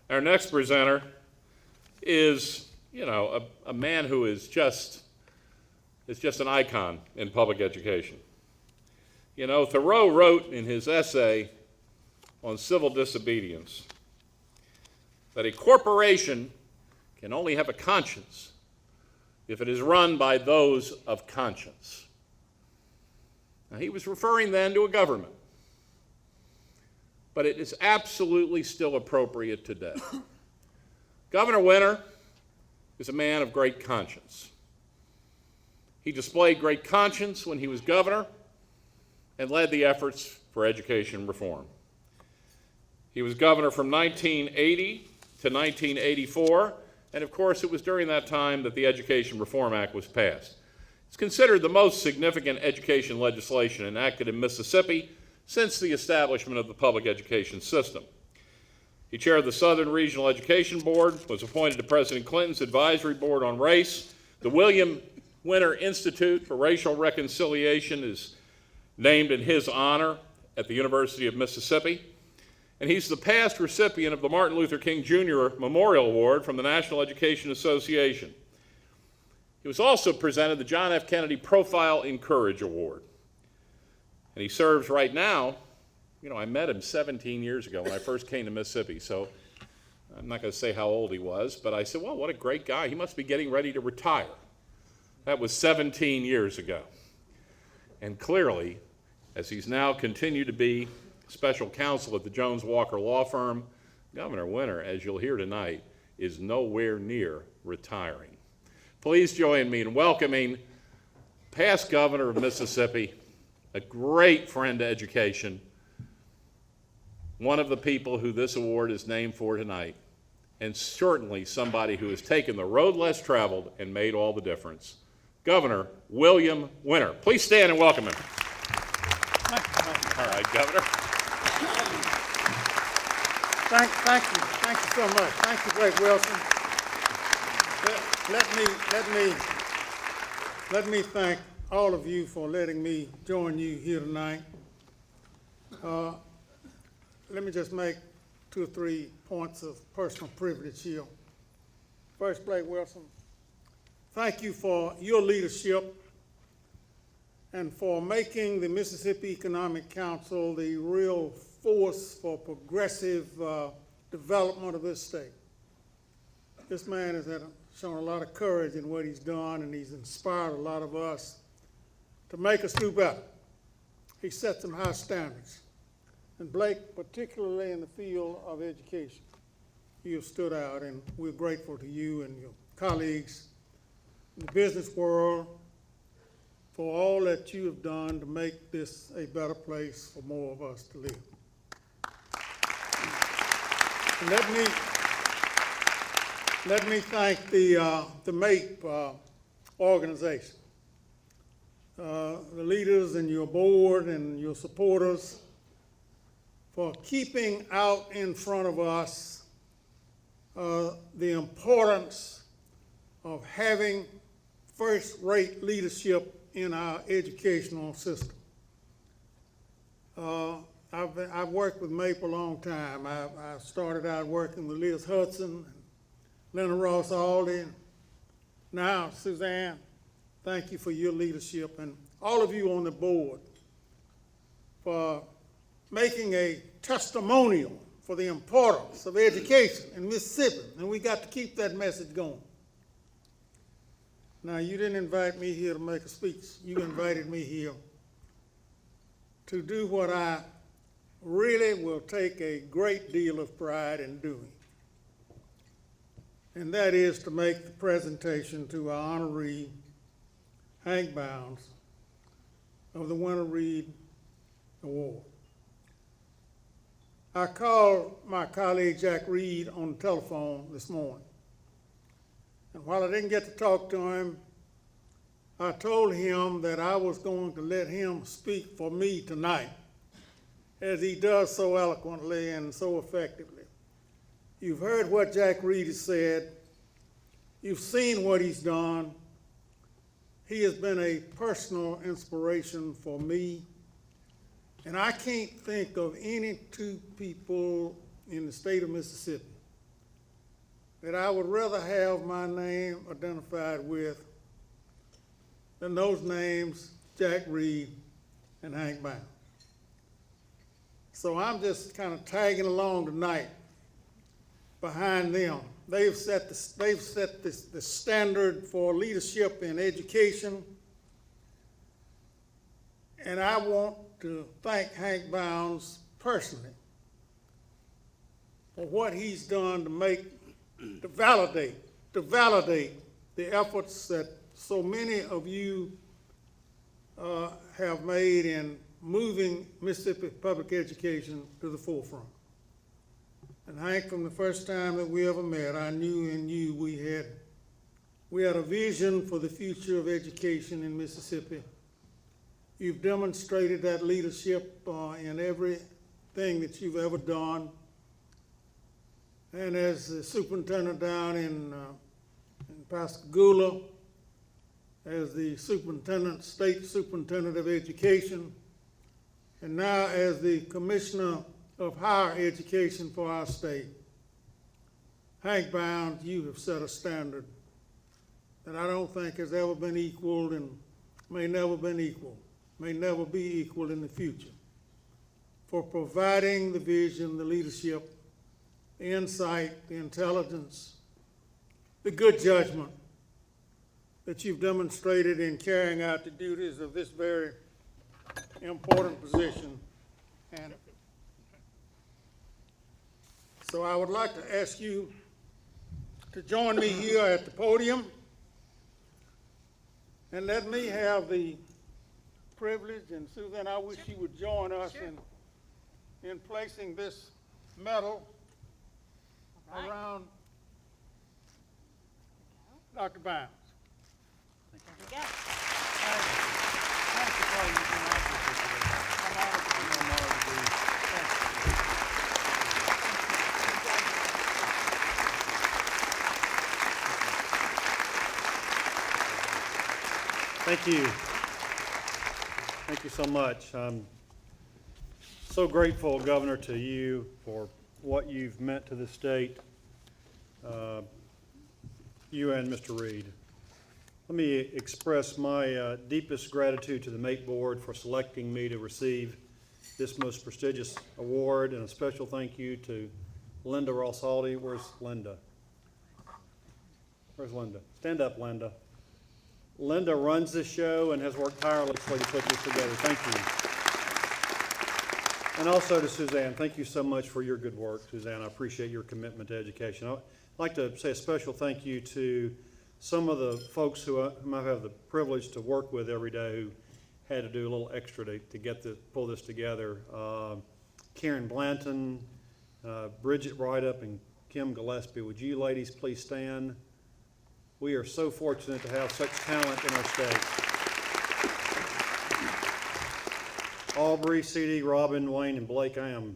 next presenter is, a man who is just an icon in public education. Thoreau wrote in his essay on civil disobedience that a corporation can only have a conscience if it is run by those of conscience. Now, he was referring then to a government, but it is absolutely still appropriate today. Governor Winter is a man of great conscience. He displayed great conscience when he was governor and led the efforts for education reform. He was governor from 1980 to 1984, and of course it was during that time that the Education Reform Act was passed. It's considered the most significant education legislation enacted in Mississippi since the establishment of the public education system. He chaired the Southern Regional Education Board, was appointed to President Clinton's Advisory Board on Race. The William Winter Institute for Racial Reconciliation is named in his honor at the University of Mississippi. And he's the past recipient of the Martin Luther King Jr. Memorial Award from the National Education Association. He was also presented the John F. Kennedy Profile in Courage Award. And he serves right now, I met him 17 years ago when I first came to Mississippi, so I'm not going to say how old he was, but I said, well, what a great guy. He must be getting ready to retire. That was 17 years ago. And clearly, as he's now continued to be special counsel at the Jones Walker Law Firm. Governor Winter, as you'll hear tonight, is nowhere near retiring. Please join me in welcoming past governor of Mississippi, a great friend to education, one of the people who this award is named for tonight, and certainly somebody who has taken the road less traveled and made all the difference, Governor William Winter. Please stand and welcome him. All right, Governor. Thank you so much. Thank you, Blake Wilson. Let me thank all of you for letting me join you here tonight. Let me just make 2 or 3 points of personal privilege here. First, Blake Wilson, thank you for your leadership and for making the Mississippi Economic Council the real force for progressive development of this state. This man has shown a lot of courage in what he's done, and he's inspired a lot of us to make us do better. He set some high standards. And Blake, particularly in the field of education, you have stood out, and we're grateful to you and your colleagues in the business world for all that you have done to make this a better place for more of us to live. And let me thank the MAPE organization, the leaders and your board and your supporters for keeping out in front of us the importance of having first-rate leadership in our educational system. I've worked with MAPE a long time. I started out working with Liz Hudson, Leonard Ross Aldy, and now Suzanne. Thank you for your leadership, and all of you on the board for making a testimonial for the importance of education in Mississippi, and we got to keep that message going. Now, you didn't invite me here to make a speech. You invited me here to do what I really will take a great deal of pride in doing, and that is to make the presentation to our honoree, Hank Bounds, of the Winter Reed Award. I called my colleague Jack Reed on the telephone this morning, and while I didn't get to talk to him, I told him that I was going to let him speak for me tonight, as he does so eloquently and so effectively. You've heard what Jack Reed has said. You've seen what he's done. He has been a personal inspiration for me. And I can't think of any 2 people in the state of Mississippi that I would rather have my name identified with than those names, Jack Reed and Hank Bounds. So I'm just kind of tagging along tonight behind them. They've set the standard for leadership in education, and I want to thank Hank Bounds personally for what he's done to validate the efforts that so many of you have made in moving Mississippi public education to the forefront. And Hank, from the first time that we ever met, I knew in you we had a vision for the future of education in Mississippi. You've demonstrated that leadership in everything that you've ever done. And as the superintendent down in Pascagoula, as the state superintendent of education, and now as the commissioner of higher education for our state, Hank Bounds, you have set a standard that I don't think has ever been equaled and may never be equal in the future, for providing the vision, the leadership, the insight, the intelligence, the good judgment that you've demonstrated in carrying out the duties of this very important position. And so I would like to ask you to join me here at the podium and let me have the privilege, and Suzanne, I wish you would join us in placing this medal around Dr. Bounds. Thank you. Thank you so much. I'm so grateful, Governor, to you for what you've meant to the state, you and Mr. Reed. Let me express my deepest gratitude to the MAPE Board for selecting me to receive this most prestigious award, and a special thank you to Linda Rossaldi. Where's Linda? Where's Linda? Stand up, Linda. Linda runs this show and has worked tirelessly to put this together. Thank you. And also to Suzanne, thank you so much for your good work, Suzanne. I appreciate your commitment to education. I'd like to say a special thank you to some of the folks whom I have the privilege to work with every day who had to do a little extra to get pull this together. Karen Blanton, Bridget Rideup, and Kim Gillespie. Would you ladies please stand? We are so fortunate to have such talent in our state. Aubrey, C.D., Robin, Wayne, and Blake, I am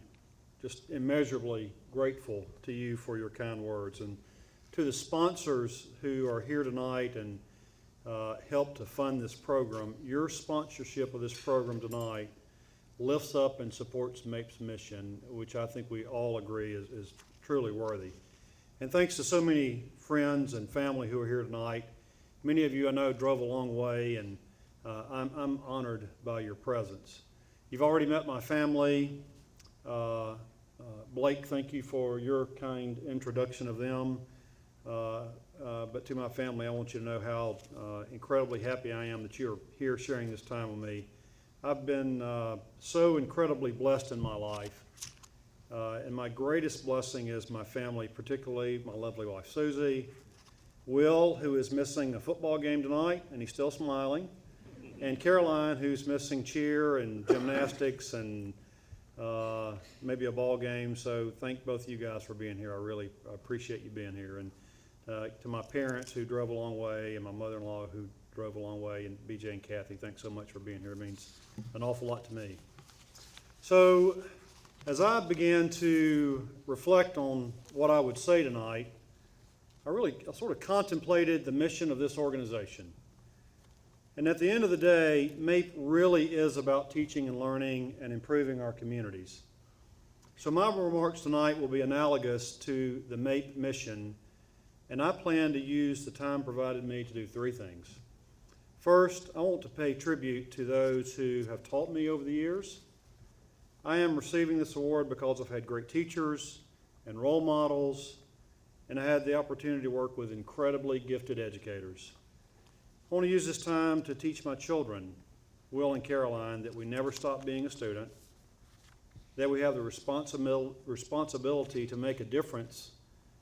just immeasurably grateful to you for your kind words. And to the sponsors who are here tonight and help to fund this program, your sponsorship of this program tonight lifts up and supports MAPE's mission, which I think we all agree is truly worthy. And thanks to so many friends and family who are here tonight. Many of you I know drove a long way, and I'm honored by your presence. You've already met my family. Blake, thank you for your kind introduction of them. But to my family, I want you to know how incredibly happy I am that you're here sharing this time with me. I've been so incredibly blessed in my life. And my greatest blessing is my family, particularly my lovely wife, Susie, Will, who is missing a football game tonight, and he's still smiling, and Caroline, who's missing cheer and gymnastics and maybe a ball game. So thank both of you guys for being here. I really appreciate you being here. And to my parents who drove a long way, and my mother-in-law who drove a long way, and BJ and Kathy, thanks so much for being here. It means an awful lot to me. So as I began to reflect on what I would say tonight, I sort of contemplated the mission of this organization. And at the end of the day, MAPE really is about teaching and learning and improving our communities. So my remarks tonight will be analogous to the MAPE mission, and I plan to use the time provided me to do three things. First, I want to pay tribute to those who have taught me over the years. I am receiving this award because I've had great teachers and role models, and I had the opportunity to work with incredibly gifted educators. I want to use this time to teach my children, Will and Caroline, that we never stop being a student, that we have the responsibility to make a difference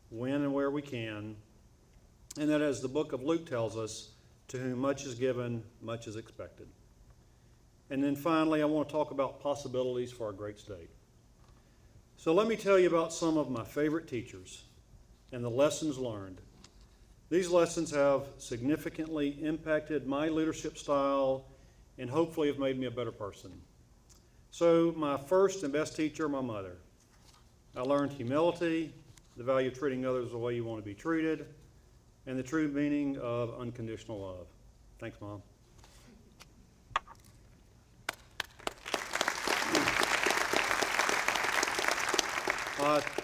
when and where we can, and that, as the book of Luke tells us, to whom much is given, much is expected. And then finally, I want to talk about possibilities for our great state. So let me tell you about some of my favorite teachers and the lessons learned. These lessons have significantly impacted my leadership style and hopefully have made me a better person. So my first and best teacher, my mother. I learned humility, the value of treating others the way you want to be treated, and the true meaning of unconditional love. Thanks, Mom.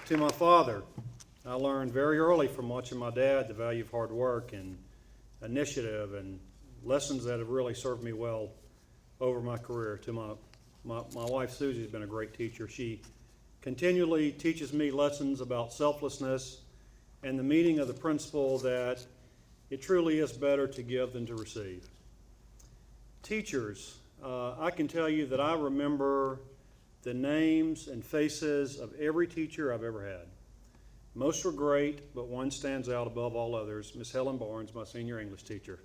To my father, I learned very early from watching my dad the value of hard work and initiative and lessons that have really served me well over my career. To my wife, Susie, has been a great teacher. She continually teaches me lessons about selflessness and the meaning of the principle that it truly is better to give than to receive. Teachers, I can tell you that I remember the names and faces of every teacher I've ever had. Most were great, but one stands out above all others, Miss Helen Barnes, my senior English teacher.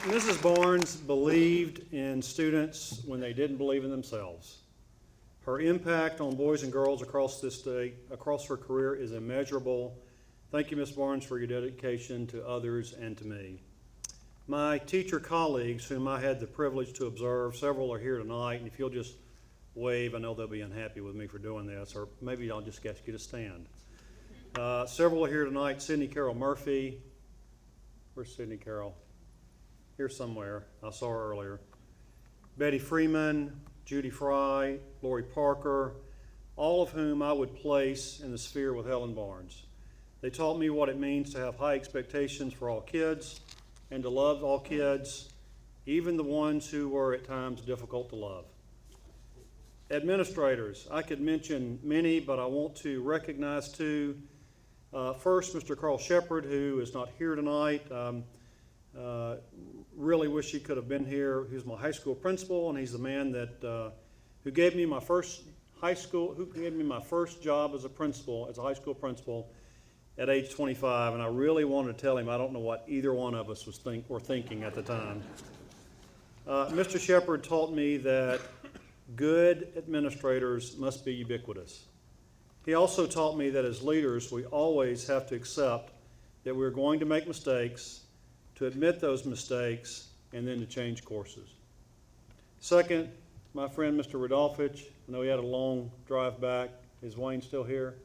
Mrs. Barnes believed in students when they didn't believe in themselves. Her impact on boys and girls across this state, across her career, is immeasurable. Thank you, Ms. Barnes, for your dedication to others and to me. My teacher colleagues, whom I had the privilege to observe, several are here tonight, and if you'll just wave, I know they'll be unhappy with me for doing this, or maybe I'll just ask you to stand. Several are here tonight. Sydney Carroll Murphy. Where's Sydney Carroll? Here somewhere. I saw her earlier. Betty Freeman, Judy Fry, Lori Parker, all of whom I would place in the sphere with Helen Barnes. They taught me what it means to have high expectations for all kids and to love all kids, even the ones who were at times difficult to love. Administrators, I could mention many, but I want to recognize two. First, Mr. Carl Shepard, who is not here tonight. Really wish he could have been here. He was my high school principal, and he's the man that who gave me my first job as a principal, as a high school principal, at age 25. And I really wanted to tell him I don't know what either one of us were thinking at the time. Mr. Shepard taught me that good administrators must be ubiquitous. He also taught me that as leaders, we always have to accept that we're going to make mistakes, to admit those mistakes, and then to change courses. Second, my friend Mr. Rodolfich, I know he had a long drive back. Is Wayne still here?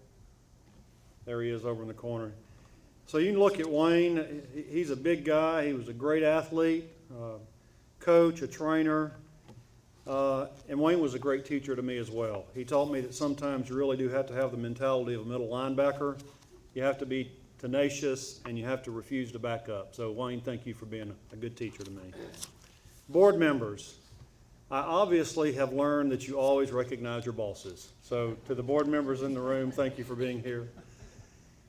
There he is over in the corner. So you can look at Wayne. He's a big guy. He was a great athlete, coach, a trainer, and Wayne was a great teacher to me as well. He taught me that sometimes you really do have to have the mentality of a middle linebacker. You have to be tenacious, and you have to refuse to back up. So Wayne, thank you for being a good teacher to me. Board members, I obviously have learned that you always recognize your bosses. So to the board members in the room, thank you for being here.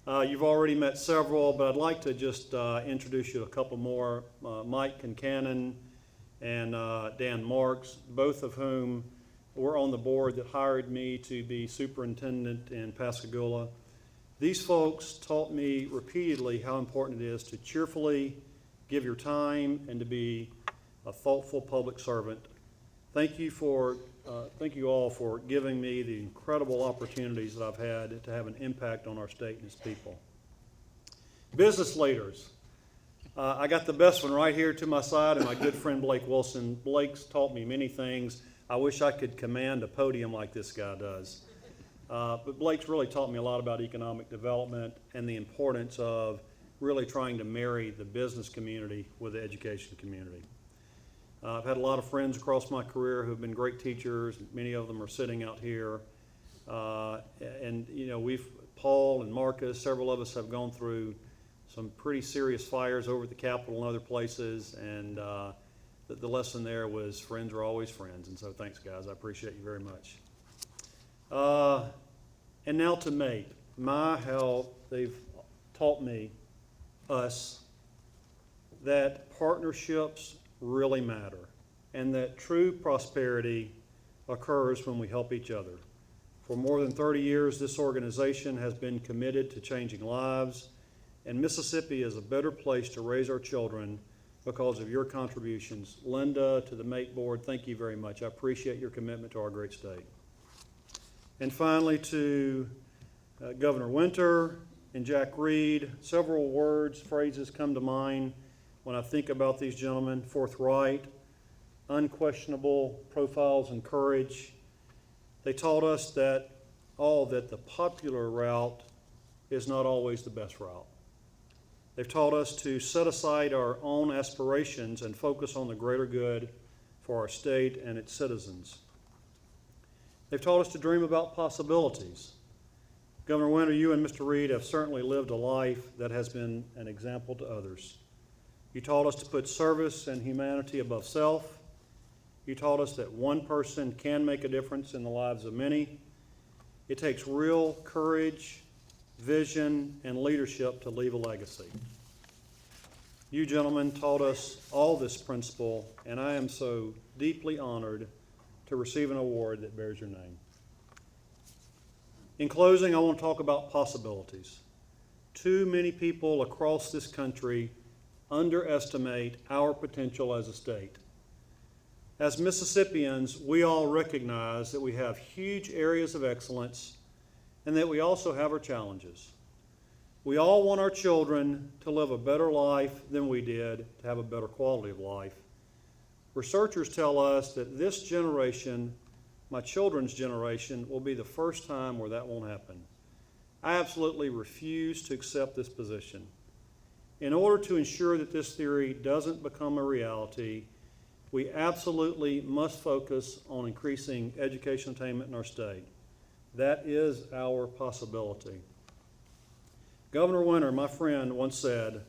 You've already met several, but I'd like to just introduce you to a couple more. Mike Concannon and Dan Marks, both of whom were on the board that hired me to be superintendent in Pascagoula. These folks taught me repeatedly how important it is to cheerfully give your time and to be a thoughtful public servant. Thank you all for giving me the incredible opportunities that I've had to have an impact on our state and its people. Business leaders. I got the best one right here to my side, and my good friend Blake Wilson. Blake's taught me many things. I wish I could command a podium like this guy does. But Blake's really taught me a lot about economic development and the importance of really trying to marry the business community with the education community. I've had a lot of friends across my career who have been great teachers. Many of them are sitting out here. And you know, Paul and Marcus, several of us have gone through some pretty serious fires over at the Capitol and other places. And the lesson there was friends are always friends. And so thanks, guys. I appreciate you very much. And now to MAPE. How they've taught us, that partnerships really matter and that true prosperity occurs when we help each other. For more than 30 years, this organization has been committed to changing lives, and Mississippi is a better place to raise our children because of your contributions. Linda, to the MAPE board, thank you very much. I appreciate your commitment to our great state. And finally, to Governor Winter and Jack Reed, several words, phrases come to mind when I think about these gentlemen: forthright, unquestionable profiles, and courage. They taught us that the popular route is not always the best route. They've taught us to set aside our own aspirations and focus on the greater good for our state and its citizens. They've taught us to dream about possibilities. Governor Winter, you and Mr. Reed have certainly lived a life that has been an example to others. You taught us to put service and humanity above self. You taught us that one person can make a difference in the lives of many. It takes real courage, vision, and leadership to leave a legacy. You gentlemen taught us all this principle, and I am so deeply honored to receive an award that bears your name. In closing, I want to talk about possibilities. Too many people across this country underestimate our potential as a state. As Mississippians, we all recognize that we have huge areas of excellence and that we also have our challenges. We all want our children to live a better life than we did, to have a better quality of life. Researchers tell us that this generation, my children's generation, will be the first time where that won't happen. I absolutely refuse to accept this position. In order to ensure that this theory doesn't become a reality, we absolutely must focus on increasing education attainment in our state. That is our possibility. Governor Winter, my friend, once said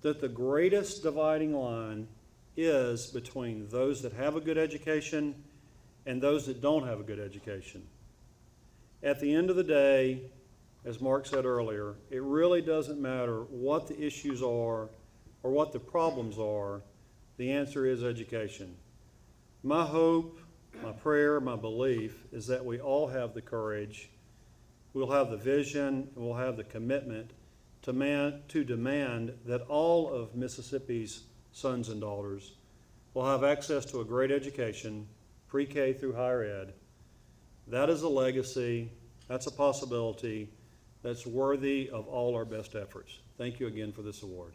that the greatest dividing line is between those that have a good education and those that don't have a good education. At the end of the day, as Mark said earlier, it really doesn't matter what the issues are or what the problems are. The answer is education. My hope, my prayer, my belief is that we all have the courage, we'll have the vision, and we'll have the commitment to demand that all of Mississippi's sons and daughters will have access to a great education, pre-K through higher ed. That is a legacy, that's a possibility, that's worthy of all our best efforts. Thank you again for this award.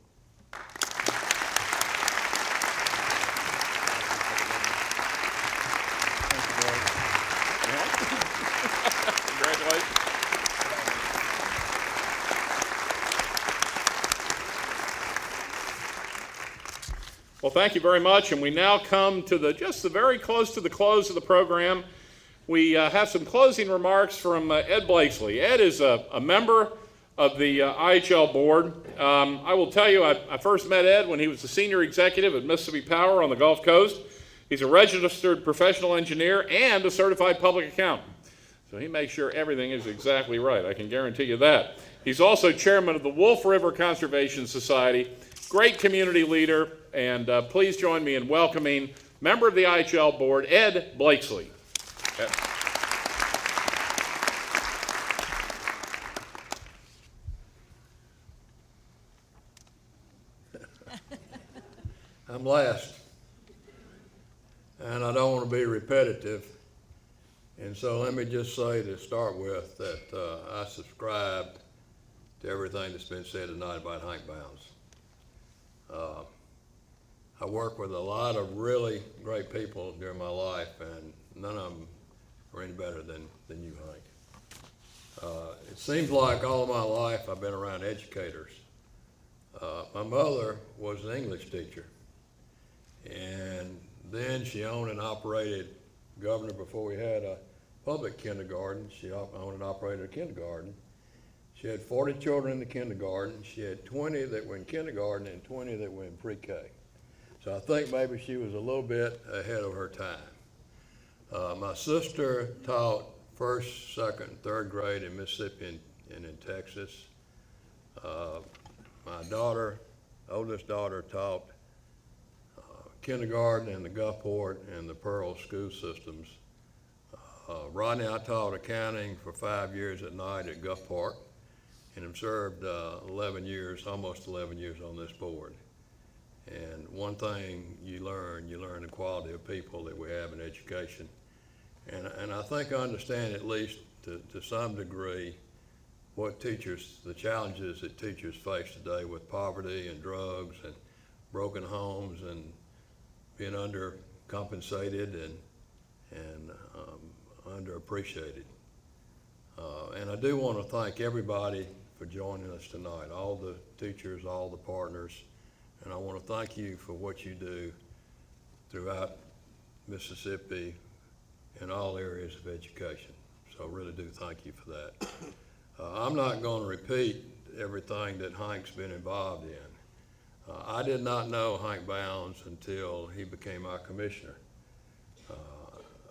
Congratulations. Well, thank you very much, and we now come to just the very close to the close of the program. We have some closing remarks from Ed Blakesley. Ed is a member of the IHL board. I will tell you, I first met Ed when he was the senior executive at Mississippi Power on the Gulf Coast. He's a registered professional engineer and a certified public accountant. So he makes sure everything is exactly right. I can guarantee you that. He's also chairman of the Wolf River Conservation Society, great community leader, and please join me in welcoming member of the IHL board, Ed Blakesley. Ed. I'm last, and I don't want to be repetitive, and so let me just say to start with that I subscribe to everything that's been said tonight about Hank Bounds. I worked with a lot of really great people during my life, and none of them are any better than you, Hank. It seems like all of my life I've been around educators. My mother was an English teacher, and then she owned and operated, Governor, before we had a public kindergarten, she owned and operated a kindergarten. She had 40 children in the kindergarten. She had 20 that were in kindergarten and 20 that were in pre-K. So I think maybe she was a little bit ahead of her time. My sister taught first, second, and third grade in Mississippi and in Texas. My daughter, oldest daughter, taught kindergarten in the Gulfport and the Pearl school systems. Rodney, I taught accounting for 5 years at night at Gulfport, and have served 11 years, almost 11 years on this board. And one thing you learn the quality of people that we have in education. And I think I understand, at least to some degree, what the challenges that teachers face today with poverty and drugs and broken homes and being undercompensated and underappreciated. And I do want to thank everybody for joining us tonight, all the teachers, all the partners, and I want to thank you for what you do throughout Mississippi in all areas of education. So I really do thank you for that. I'm not going to repeat everything that Hank's been involved in. I did not know Hank Bounds until he became our commissioner.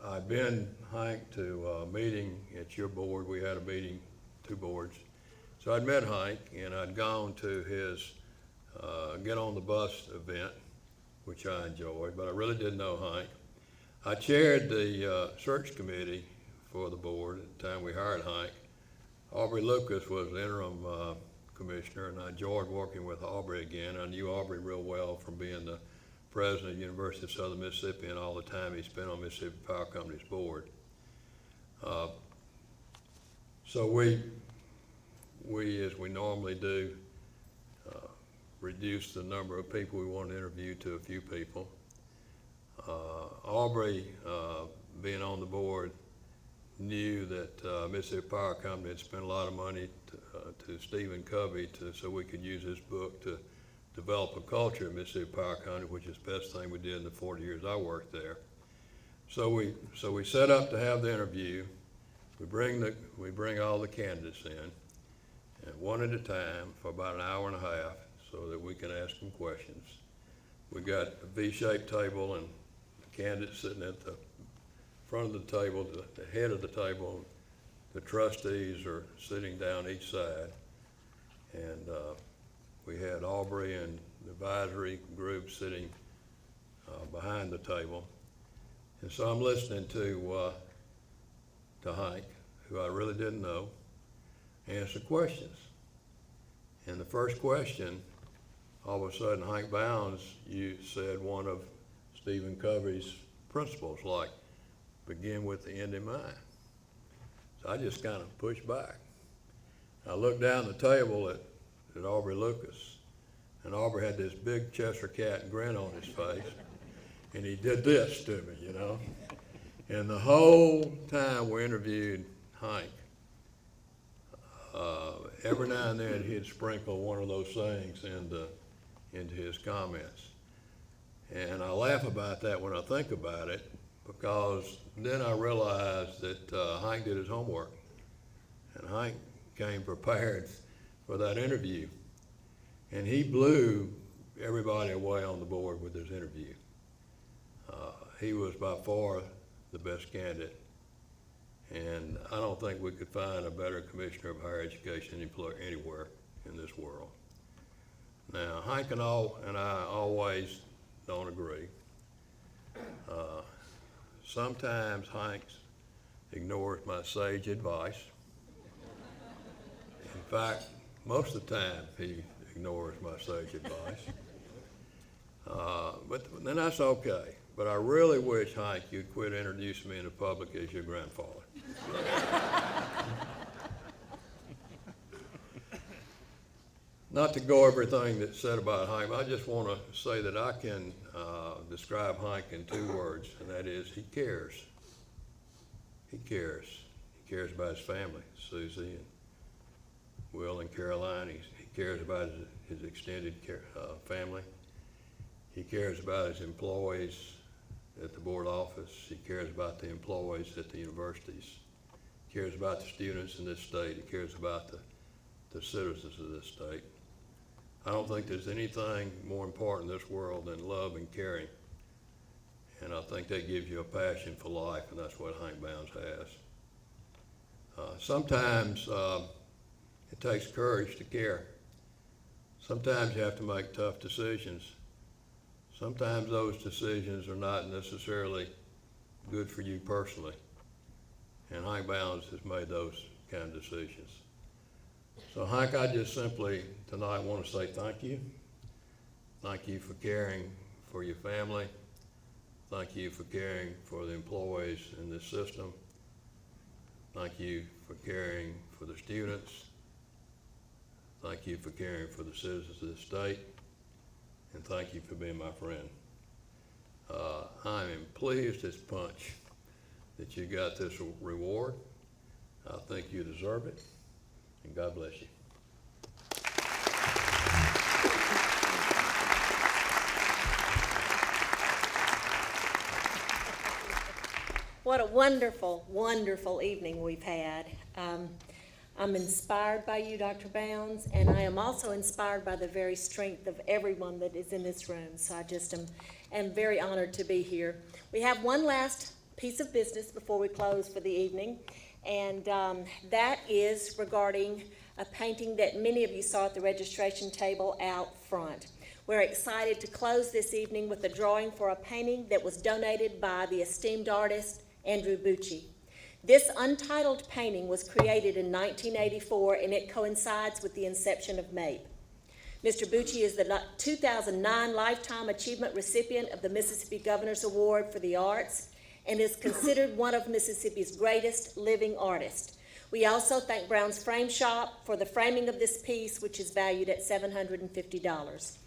I'd been, Hank, to a meeting at your board. We had a meeting, 2 boards. So I'd met Hank, and I'd gone to his Get on the Bus event, which I enjoyed, but I really didn't know Hank. I chaired the search committee for the board at the time we hired Hank. Aubrey Lucas was the interim commissioner, and I enjoyed working with Aubrey again. I knew Aubrey real well from being the president of the University of Southern Mississippi and all the time he spent on Mississippi Power Company's board. So we, as we normally do, reduced the number of people we want to interview to a few people. Aubrey, being on the board, knew that Mississippi Power Company had spent a lot of money to Stephen Covey so we could use his book to develop a culture at Mississippi Power Company, which is the best thing we did in the 40 years I worked there. So we set up to have the interview. We bring all the candidates in, and one at a time for about an hour and a half, so that we can ask them questions. We got a V-shaped table, and the candidates sitting at the front of the table, the head of the table. The trustees are sitting down each side, and we had Aubrey and the advisory group sitting behind the table. And so I'm listening to Hank, who I really didn't know, answer questions. And the first question, all of a sudden, Hank Bounds, you said one of Stephen Covey's principles, like begin with the end in mind. So I just kind of pushed back. I looked down the table at Aubrey Lucas, and Aubrey had this big Cheshire cat grin on his face, and he did this to me, you know. And the whole time we interviewed Hank, every now and then he'd sprinkle one of those sayings into his comments. And I laugh about that when I think about it, because then I realized that Hank did his homework, and Hank came prepared for that interview. And he blew everybody away on the board with his interview. He was by far the best candidate, and I don't think we could find a better commissioner of higher education anywhere in this world. Now, Hank and I always don't agree. Sometimes Hank ignores my sage advice. In fact, most of the time he ignores my sage advice. But then that's okay. But I really wish, Hank, you'd quit introducing me in the public as your grandfather. Not to go everything that's said about Hank, I just want to say that I can describe Hank in 2 words, and that is he cares. He cares. He cares about his family, Susie and Will and Caroline. He cares about his extended family. He cares about his employees at the board office. He cares about the employees at the universities. He cares about the students in this state. He cares about the citizens of this state. I don't think there's anything more important in this world than love and caring. And I think that gives you a passion for life, and that's what Hank Bounds has. Sometimes it takes courage to care. Sometimes you have to make tough decisions. Sometimes those decisions are not necessarily good for you personally. And Hank Bounds has made those kind of decisions. So Hank, I just simply tonight want to say thank you. Thank you for caring for your family. Thank you for caring for the employees in this system. Thank you for caring for the students. Thank you for caring for the citizens of this state. And thank you for being my friend. I am pleased as punch that you got this reward. I think you deserve it, and God bless you. What a wonderful, wonderful evening we've had. I'm inspired by you, Dr. Bounds, and I am also inspired by the very strength of everyone that is in this room. So I just am very honored to be here. We have one last piece of business before we close for the evening, And that is regarding a painting that many of you saw at the registration table out front. We're excited to close this evening with a drawing for a painting that was donated by the esteemed artist Andrew Bucci. This untitled painting was created in 1984, and it coincides with the inception of MAPE. Mr. Bucci is the 2009 Lifetime Achievement recipient of the Mississippi Governor's Award for the Arts and is considered one of Mississippi's greatest living artists. We also thank Brown's Frame Shop for the framing of this piece, which is valued at $750.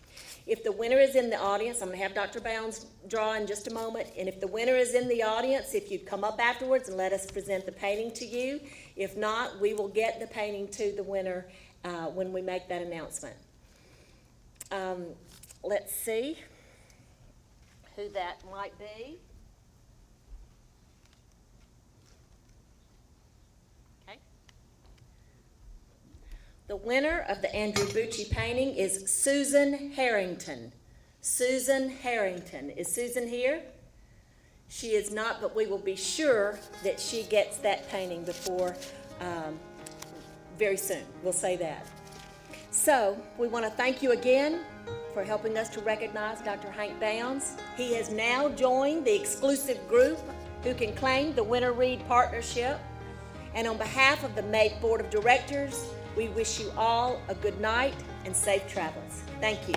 If the winner is in the audience, I'm going to have Dr. Bounds draw in just a moment, and if the winner is in the audience, if you'd come up afterwards and let us present the painting to you. If not, we will get the painting to the winner when we make that announcement. Let's see who that might be. Okay. The winner of the Andrew Bucci painting is Susan Harrington. Susan Harrington. Is Susan here? She is not, but we will be sure that she gets that painting before very soon. We'll say that. So we want to thank you again for helping us to recognize Dr. Hank Bounds. He has now joined the exclusive group who can claim the Winter Read Partnership. And on behalf of the MAPE Board of Directors, we wish you all a good night and safe travels. Thank you.